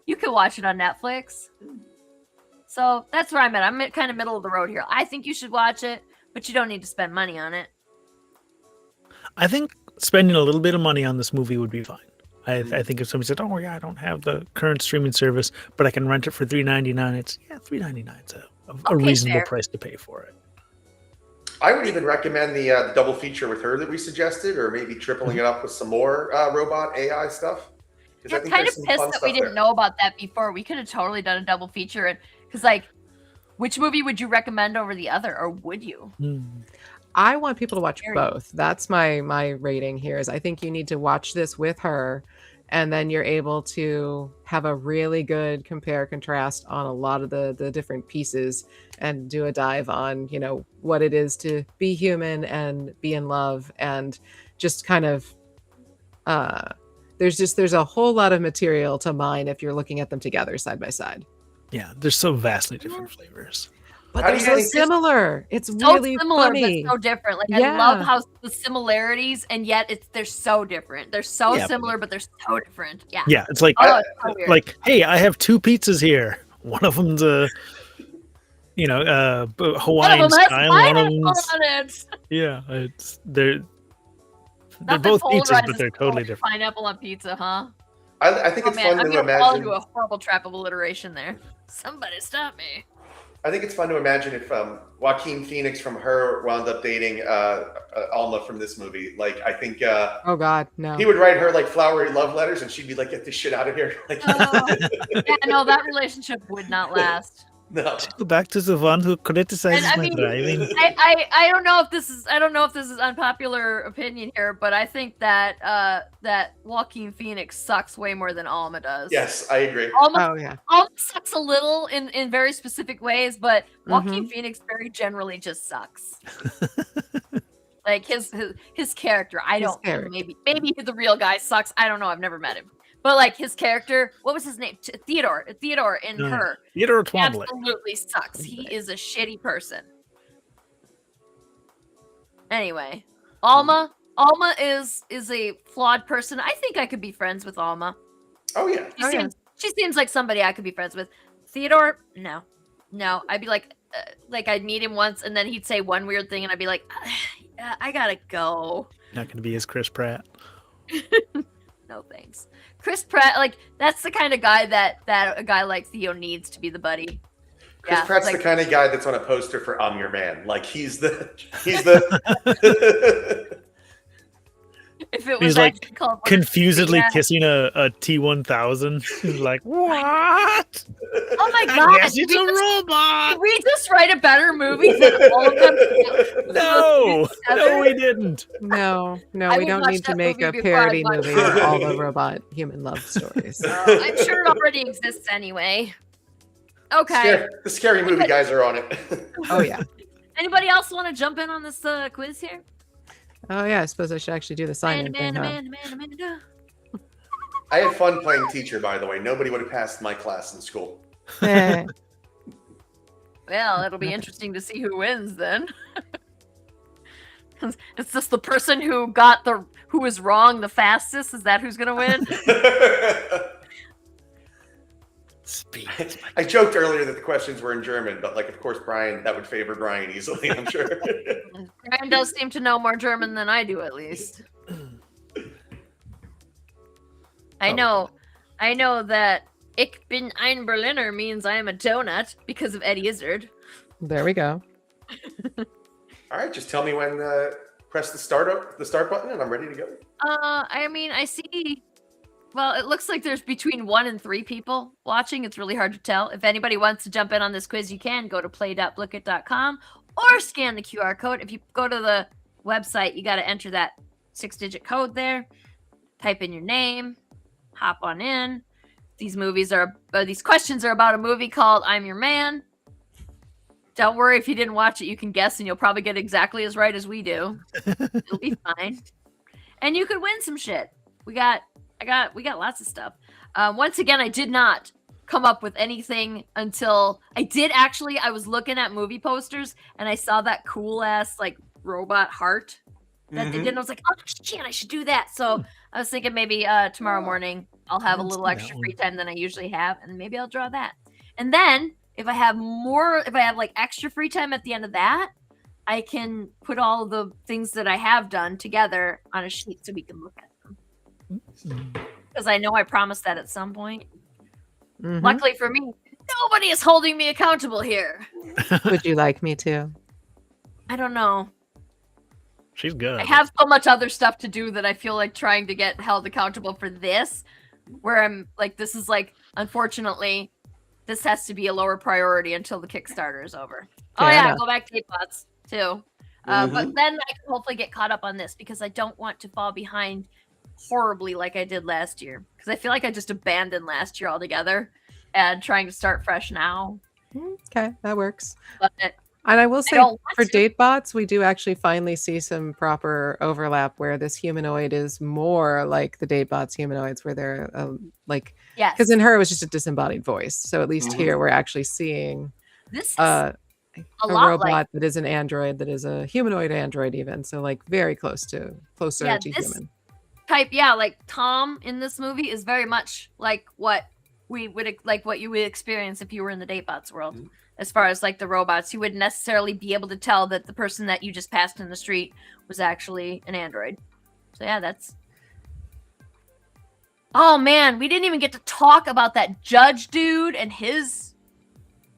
You can watch it on Netflix. So that's where I'm at. I'm kind of middle of the road here. I think you should watch it, but you don't need to spend money on it. I think spending a little bit of money on this movie would be fine. I think if somebody said, "Oh yeah, I don't have the current streaming service, but I can rent it for $3.99," it's $3.99 is a reasonable fair. price to pay for it. I would even recommend the double feature with her that we suggested, or maybe tripling it up with some more robot AI stuff. Yeah, I'm kind of pissed that we didn't know about that before. We could have totally done a double feature, and because like, which movie would you recommend over the other, or would you? I want people to watch Very- both. That's my rating here. Is I think you need to watch this with her, and then you're able to have a really good compare contrast on a lot of the different pieces, and do a dive on what it is to be human and be in love, and just kind of there's a whole lot of material to mine if you're looking at them together side by side. Yeah, they're so vastly different flavors. But How do they're you so think this- similar. It's So really similar, funny. but so different. Like, I Yeah. love how the similarities, and yet they're so different. They're so Yeah. similar, but they're so different. Yeah. Yeah, it's like Oh, it's so weird. hey, I have 2 pizzas here. One of them's a Hawaiian One of them has style. One of pineapple them's on it. they're Nothing both pizzas, polarizes but they're totally different. Pineapple on pizza, huh? I think Oh it's man, fun I'm to gonna fall imagine. into a horrible trap of alliteration there. Somebody stop me. I think it's fun to imagine if Joaquin Phoenix from Her wound up dating Alma from this movie. Like, I think Oh God, no. he would write her like flowery love letters, and she'd be like, "Get this shit out of here!" Like, Yeah, no, that relationship would not last. no. Go back to the one who criticizes And I my mean, driving. I don't know if this is unpopular opinion here, but I think that that Joaquin Phoenix sucks way more than Alma does. Yes, I agree. Alma Oh yeah. sucks a little in very specific ways, but Joaquin Phoenix very generally just sucks. Like his character, I His don't character. maybe the real guy sucks. I don't know. I've never met him, but like his character, what was his name? Theodore in Yeah. Her. Theodore He Twombly. absolutely sucks. He is a shitty person. Anyway, Alma is a flawed person. I think I could be friends with Alma. Oh yeah. She seems like somebody I could be friends with. Theodore, no. I'd be like I'd meet him once, and then he'd say one weird thing, and I'd be like, I gotta go. Not going to be as Chris Pratt. No thanks. Chris Pratt, like that's the kind of guy that a guy like Theo needs to be the buddy. Chris Yeah, Pratt's like- the kind of guy that's on a poster for "I'm Your Man." Like he's the. If it was He's, like, actually called Confusedly Yeah. kissing a T1000. He's like, what? Oh my I god! guess it's a robot. Did we just write a better movie than all of them? No, no, we didn't. No, I we would don't watch need to that make movie a before I parody watch movie it. of all the robot human love stories. I'm sure it already exists anyway. Okay. The scary movie guys are on it. Oh yeah. Anybody else want to jump in on this quiz here? Oh yeah. I suppose I should actually do the sign in thing. Huh? Amanda. I had fun playing teacher, by the way. Nobody would have passed my class in school. Eh. Well, it'll be interesting to see who wins then. It's just the person who was wrong the fastest. Is that who's gonna win? Speed. I joked earlier that the questions were in German, but like, of course, Brian, that would favor Brian easily, I'm sure. Brian does seem to know more German than I do, at least. I know that Ich bin ein Berliner means I am a donut because of Eddie Izzard. There we go. All right, just tell me when. Press the start button, and I'm ready to go. I mean, I see. Well, it looks like there's between 1 and 3 people watching. It's really hard to tell. If anybody wants to jump in on this quiz, you can go to play.blicket.com or scan the QR code. If you go to the website, you got to enter that 6-digit code there. Type in your name. Hop on in. These questions are about a movie called I'm Your Man. Don't worry if you didn't watch it, you can guess and you'll probably get exactly as right as we do. It'll be fine. And you could win some shit. We got lots of stuff. Once again, I did not come up with anything until I was looking at movie posters and I saw that cool ass like robot heart that they did. And I was like, oh shit, I should do that. So I was thinking maybe tomorrow morning I'll have a Let's little do that extra one. free time than I usually have, and maybe I'll draw that. And then if I have like extra free time at the end of that, I can put all the things that I have done together on a sheet so we can look at them. Because I know I promised that at some point. Mhm. Luckily for me, nobody is holding me accountable here. Would you like me to? I don't know. She's good. I have so much other stuff to do that I feel like trying to get held accountable for this, where I'm like, this is like, unfortunately, this has to be a lower priority until the Kickstarter is over. Oh Fair yeah, enough. go back to Bots too. But then I can hopefully get caught up on this because I don't want to fall behind horribly like I did last year. Because I feel like I just abandoned last year altogether and trying to start fresh now. Okay, that works. But And I will say don't want for to. date bots, we do actually finally see some proper overlap where this humanoid is more like the date bots humanoids, where they're like, yes, because in Her it was just a disembodied voice. So at least Mhm. here we're actually seeing this is a lot robot like- that is an android, that is a humanoid android, even. So like very closer Yeah, to this- human. type. Yeah, like Tom in this movie is very much like what you would experience if you were in the Datebots world. Mhm. As far as like the robots, you wouldn't necessarily be able to tell that the person that you just passed in the street was actually an android. So yeah, that's Oh man, we didn't even get to talk about that judge dude and his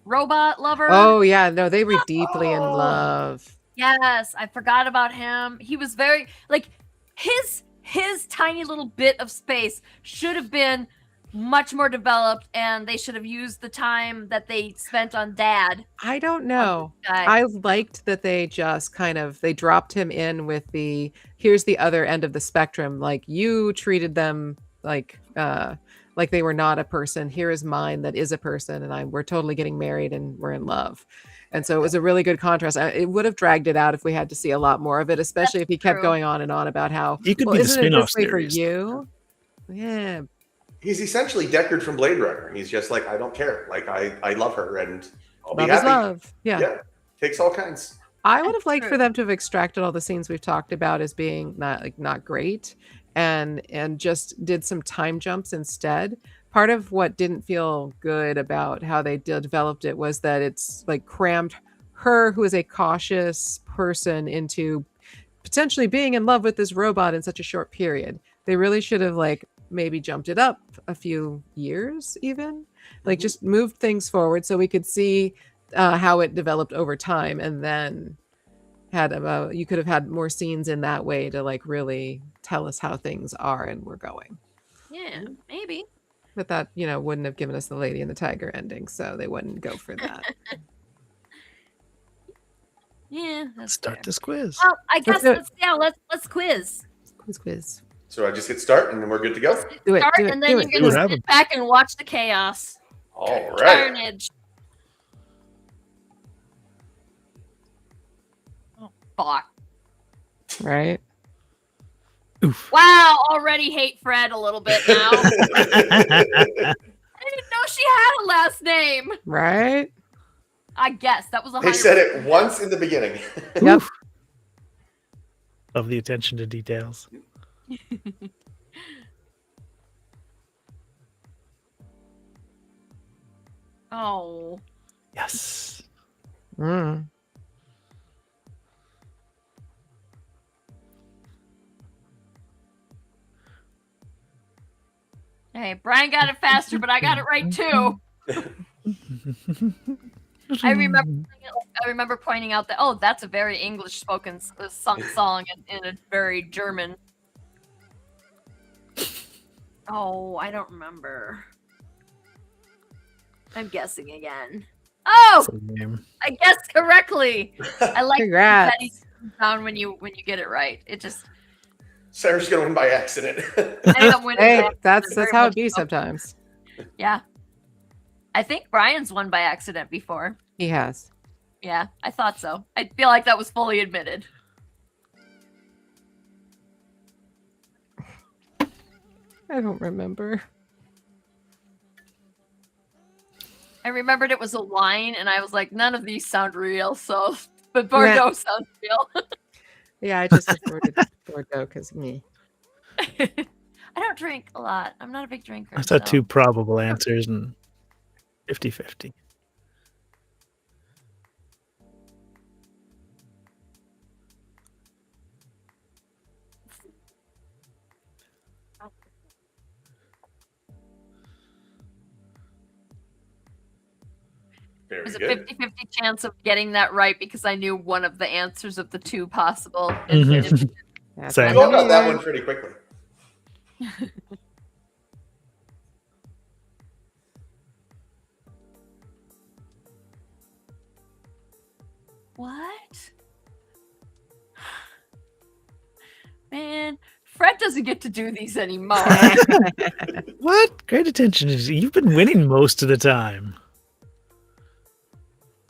robot lover. Oh yeah, no, they were deeply in Oh. love. Yes, I forgot about him. He was very like his tiny little bit of space should have been much more developed, and they should have used the time that they spent on Dad. I don't know. Guy. I liked that they just they dropped him in with here's the other end of the spectrum. Like, you treated them like they were not a person. Here is mine that is a person, and we're totally getting married and we're in love. And so it was a really good contrast. It would have dragged it out if we had to see a lot more of it, especially if he kept true. going on and on about how He could be the isn't it spin-off this way for series. you? Yeah. He's essentially Deckard from Blade Runner. He's just like, I don't care. Like, I love her, and I'll be Love is happy. love. Yeah, takes all kinds. I would have liked true. for them to have extracted all the scenes we've talked about as being not great, and just did some time jumps instead. Part of what didn't feel good about how they developed it was that it's like crammed her, who is a cautious person, into potentially being in love with this robot in such a short period. They really should have maybe jumped it up a few years, even just moved things forward so we could see how it developed over time, and then you could have had more scenes in that way to really tell us how things are and we're going. Yeah, maybe. But that wouldn't have given us the Lady and the Tiger ending, so they wouldn't go for that. Yeah, that's Start fair. this quiz. Well, I guess do it. let's quiz. Quiz. So I just hit start, and then we're good to go. Let's Do it, start, do it, and do then it. you're Do gonna it, sit Adam. back and watch the chaos. All right. Carnage. Oh, fuck. Right? Oof. Wow, already hate Fred a little bit now. I didn't know she had a last name. Right? I guess that was a They said it once in the beginning. Yep. Love the attention to details. Oh, Yes. Mm. hey, Brian got it faster, but I got it right too. I remember pointing out that that's a very English spoken song in a very German. Oh, I don't remember. I'm guessing again. Oh, Same. I guessed correctly. I like Congrats. that down when you get it right. It just Sarah's gonna win by accident. I end up winning. Hey, by that's accident very how it much be so. sometimes. Yeah, I think Brian's won by accident before. He has. Yeah, I thought so. I feel like that was fully admitted. I don't remember. I remembered it was a line, and I was like, none of these sound real. So, but Bordeaux sounds real. Yeah, I just reported Bordeaux because me. I don't drink a lot. I'm not a big drinker. I saw so- two probable answers and 50-50. Very There's a good. 50-50 chance of getting that right because I knew one of the answers of the two possible. Mhm. That's Same. You all what I got that mean. one pretty quickly. What? Man, Fred doesn't get to do these anymore. What? Great attention. You've been winning most of the time.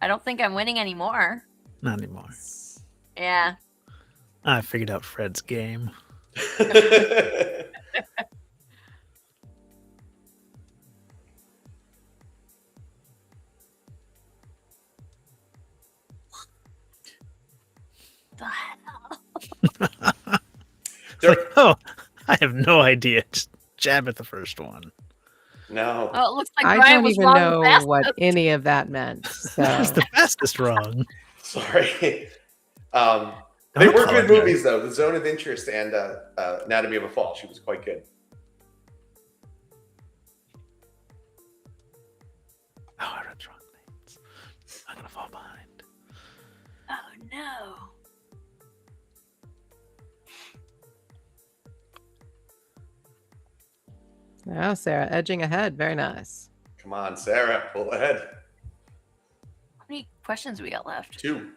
I don't think I'm winning anymore. Not anymore. Yeah. I figured out Fred's game. The hell? It's like, oh, I have no idea. Just jab at the first one. No. Oh, it looks like I Brian don't was even wrong know fast. what any of that meant. So That's the fastest wrong. Sorry. Don't They were good apologize. movies, though. The Zone of Interest and Anatomy of a Fall. She was quite good. Now, Sarah, edging ahead. Very nice. Come on, Sarah, pull ahead. How many questions we got left? 2.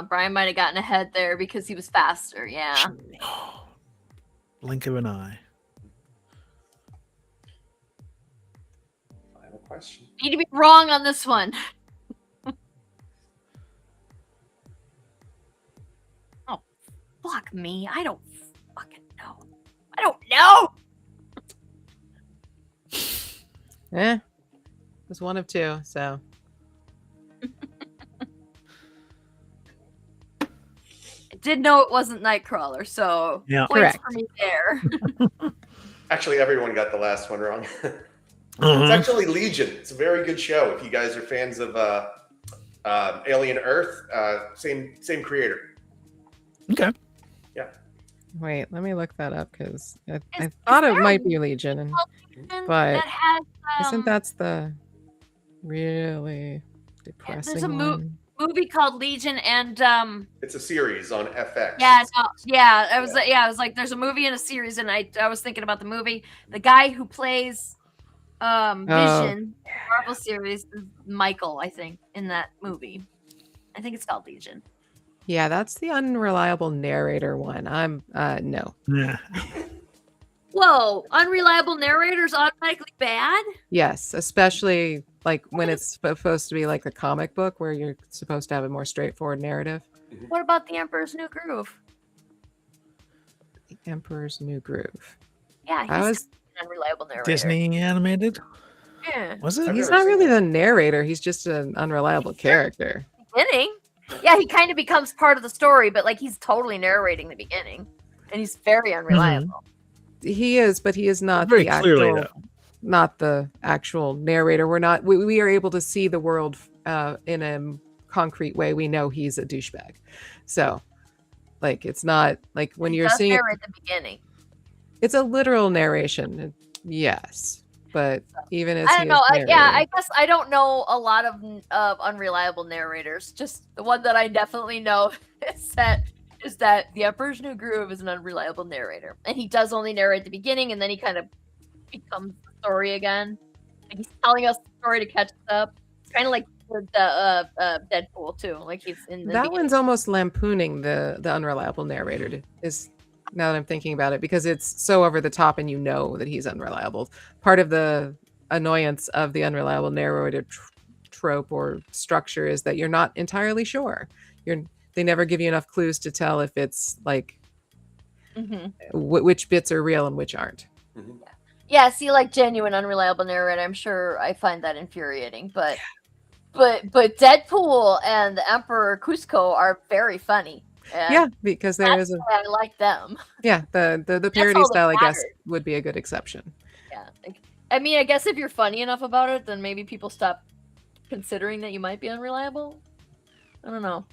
Brian might have gotten ahead there because he was faster. Yeah. Blink of an eye. Final question. Need to be wrong on this one. Oh, fuck me. I don't fucking know. I don't know. It was one of 2, so. I did know it wasn't Nightcrawler, so Yeah. points Correct. for me there. Actually, everyone got the last one wrong. It's Mhm. actually Legion. It's a very good show. If you guys are fans of Alien Earth, same creator. Okay. Wait, let me look that up because I Is thought it there might a be Legion. And But that has isn't that's the really depressing mo- one? movie called Legion and It's a series on FX. yeah, no, yeah, I was I was like there's a movie and a series and I was thinking about the movie. The guy who plays Vision Marvel series is Michael, I think, in that movie. I think it's called Legion. Yeah, that's the unreliable narrator one. I'm no. Yeah. Whoa, unreliable narrators automatically bad? Yes, especially like when it's supposed to be like the comic book where you're supposed to have a more straightforward narrative. What about The Emperor's New Groove? The Emperor's New Groove. Yeah, I he's was an unreliable narrator. Disney animated? Yeah. Was it? I've he's never not seen really it. the narrator, he's just an unreliable character. Beginning. Yeah, he kind of becomes part of the story, but like he's totally narrating the beginning. And he's very unreliable. He is, but he is not Very the clearly, actual not the actual narrator. We are able to see the world in a concrete way. We know he's a douchebag. So like it's not like when He you're does seeing it, narrate the beginning. it's a literal narration. Yes. But even as I he don't know. is I narrating, guess I don't know a lot of unreliable narrators. Just the one that I definitely know is that The Emperor's New Groove is an unreliable narrator, and he does only narrate the beginning, and then he kind of becomes the story again. Like he's telling us the story to catch us up. It's kind of like the Deadpool too. Like he's in the that beginning. one's almost lampooning the unreliable narrator is now that I'm thinking about it, because it's so over the top and you know that he's unreliable. Part of the annoyance of the unreliable narrator trope or structure is that you're not entirely sure. They never give you enough clues to tell if it's like Mhm. which bits are real and which aren't. Mhm. Yeah, see, like genuine unreliable narrator, I'm sure I find that infuriating. But Deadpool and the Emperor Cusco are very funny. And Yeah, because there that's is a why I like them. the parody all that style, I guess, matters. would be a good exception. Yeah, I mean, I guess if you're funny enough about it, then maybe people stop considering that you might be unreliable. I don't know.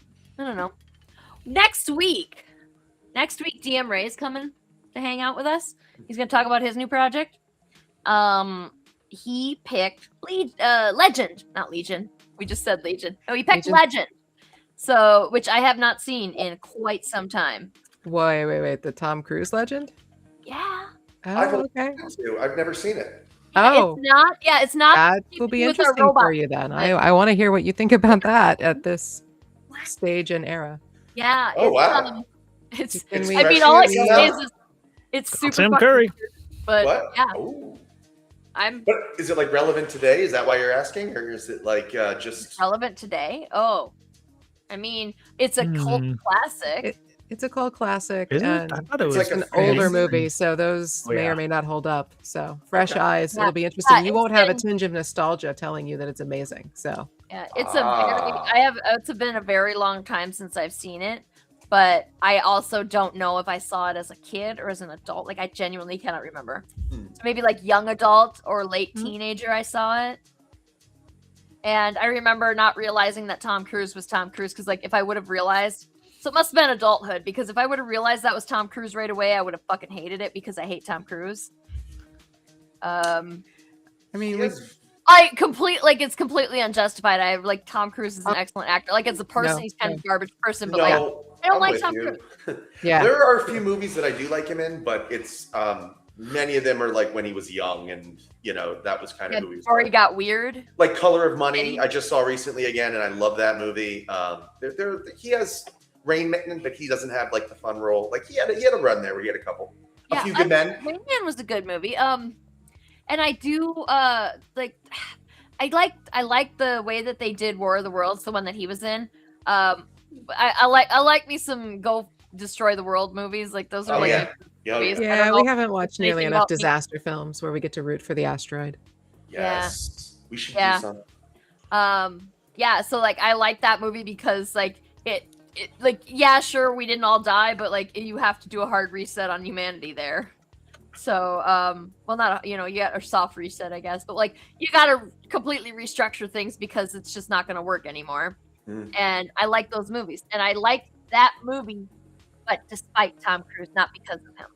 Next week, DM Ray is coming to hang out with us. He's gonna talk about his new project. He picked Legend, not Legion. We just said Legion. No, he picked Legion? Legend. So, which I have not seen in quite some time. Wait, the Tom Cruise legend? Yeah. I've Oh, okay. I've never seen it. Oh, It's not. Yeah, it's not. that will be with a interesting robot. for you then. I want to hear what you think about that at this stage and era. Yeah. Oh, it's, wow. It's. Can It's we- I mean, all I can fresh say news. is it's super. Tim fucking Curry. weird, but What? yeah, Ooh. I'm But is it like relevant today? Is that why you're asking, or is it like just? relevant today. Oh, I mean, it's a cult classic. It's a cult classic Is it? and I thought it It's was like an a older fantasy. movie, so those Oh, may yeah. or may not hold up. So fresh Okay. eyes, Yeah. it'll be interesting. Yeah, You it's won't have a been- tinge of nostalgia telling you that it's amazing. So Yeah, it's a very. Ah. I have. It's been a very long time since I've seen it, but I also don't know if I saw it as a kid or as an adult. Like I genuinely cannot remember. Hmm. So maybe like young adult or late Hmm. teenager, I saw it. And I remember not realizing that Tom Cruise was Tom Cruise because, like, if I would have realized, so it must have been adulthood because if I would have realized that was Tom Cruise right away, I would have fucking hated it because I hate Tom Cruise. I mean, He we has It's completely unjustified. I like Tom Cruise is an excellent actor. Like as a person, No, he's kind of no. a garbage person, but like No, I don't I'm like with Tom you. Cruise. Yeah. There are a few movies that I do like him in, but it's many of them are like when he was young, and that was kind of who he was. Before he got weird. Like Color of Money, I just saw recently again, and I love that movie. He has Rain Man, but he doesn't have like the fun role. Like he had a run there where he had a few good men. Rain Man was a good movie. And I do like I like the way that they did War of the Worlds, the one that he was in. I like me some Go Destroy the World movies. Like those are Yeah, movies. I Yeah, don't we know haven't watched nearly anything enough about me. disaster films where we get to root for the asteroid. Yes, we should Yeah. do some. Yeah, so like I like that movie because like it like yeah, sure we didn't all die, but like you have to do a hard reset on humanity there. So well not you got a soft reset I guess, but like you got to completely restructure things because it's just not going to work anymore. And I like those movies, and I like that movie, but despite Tom Cruise, not because of him.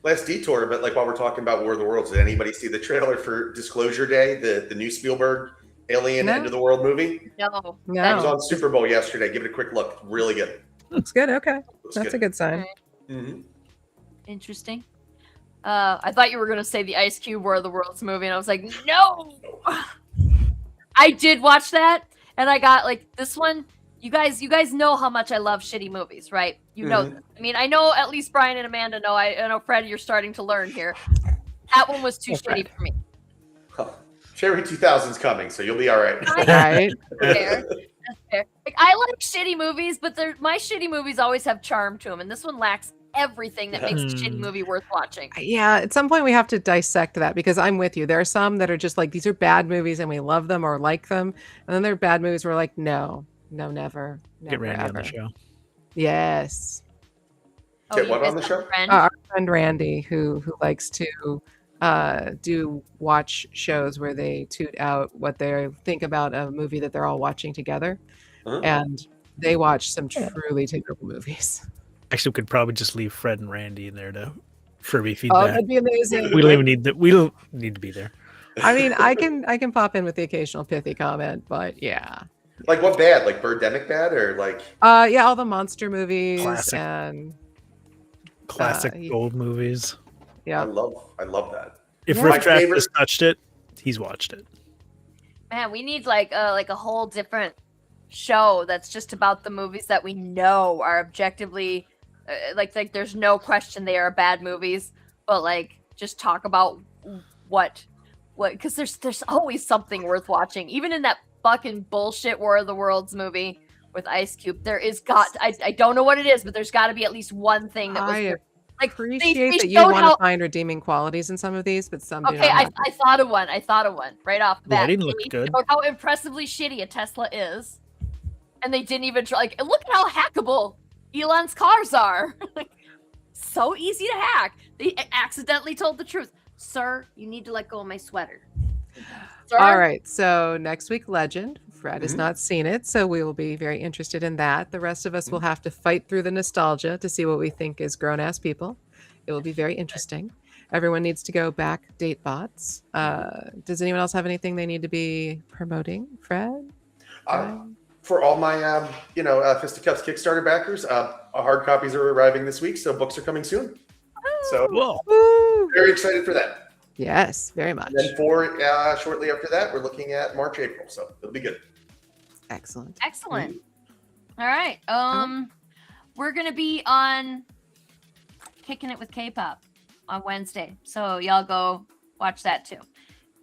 Last detour, but like while we're talking about War of the Worlds, did anybody see the trailer for Disclosure Day, the new Spielberg Alien No. End of the World movie? No. It was No, on Super Bowl yesterday. Give it a quick look. Really good. looks good. Okay, Looks that's a good sign. Mhm. Interesting. I thought you were gonna say the Ice Cube War of the Worlds movie, and I was like, no. I did watch that, and I got like this one. You guys know how much I love shitty movies, right? You know this. I mean, I know at least Brian and Amanda know. I know Fred, you're starting to learn here. That one was too shitty for me. Huh. Cherry 2000's coming, so you'll be all right. Right? That's fair. That's fair. Like I like shitty movies, but my shitty movies always have charm to them, and this one lacks everything that makes a shitty movie worth watching. Yeah, at some point we have to dissect that because I'm with you. There are some that are just like these are bad movies and we love them or like them, and then there are bad movies where we're like, no, never, Get Randy ever. on the show. Yes. Get you what guys on the have show? a friend? Our friend Randy, who likes to do watch shows where they toot out what they think about a movie that they're all watching together, and they watch some truly terrible movies. Actually, we could probably just leave Fred and Randy in there to Furby Oh, feedback. that'd be amazing. We don't need to be there. I mean, I can pop in with the occasional pithy comment, but yeah. Like what bad? Like Birdemic bad, or like? Yeah, all the monster movies Classic. and Classic gold movies. yeah. I love that. If Yeah. Riff My Track favorite- has touched it, he's watched it. Man, we need like a whole different show that's just about the movies that we know are objectively like there's no question they are bad movies, but like just talk about what because there's always something worth watching, even in that fucking bullshit War of the Worlds movie with Ice Cube. There is I don't know what it is, but there's got to be at least one thing that was I like appreciate they that you showed want how- to find redeeming qualities in some of these, but some do Okay, not. I have. thought of one right off the bat. Lighting looked They good. showed how impressively shitty a Tesla is, and they didn't even try. Like, look at how hackable Elon's cars are. So easy to hack. They accidentally told the truth. Sir, you need to let go of my sweater. Sir? All right, so next week, Legend. Fred has Mhm. not seen it, so we will be very interested in that. The rest of us will have to fight through the nostalgia to see what we think is grown ass people. It will be very interesting. Everyone needs to go back date bots. Does anyone else have anything they need to be promoting? Fred? For all my Fisticuffs Kickstarter backers, hard copies are arriving this week, so books are coming soon. So Whoa. Woo! very excited for that. Yes, very much. And then shortly after that, we're looking at March, April, so it'll be good. Excellent. Excellent. All right. We're gonna be on Kicking It with K-pop on Wednesday, so y'all go watch that too.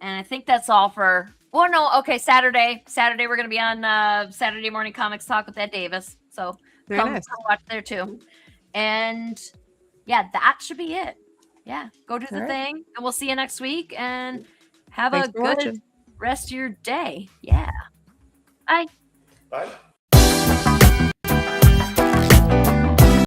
And I think that's all for. Well, no, okay. Saturday we're gonna be on Saturday Morning Comics Talk with Ed Davis. So Very come nice. watch there too. And yeah, that should be it. Yeah, go do the All right. thing, and we'll see you next week. And have Thanks a for good watching. rest of your day. Yeah. Bye. Bye.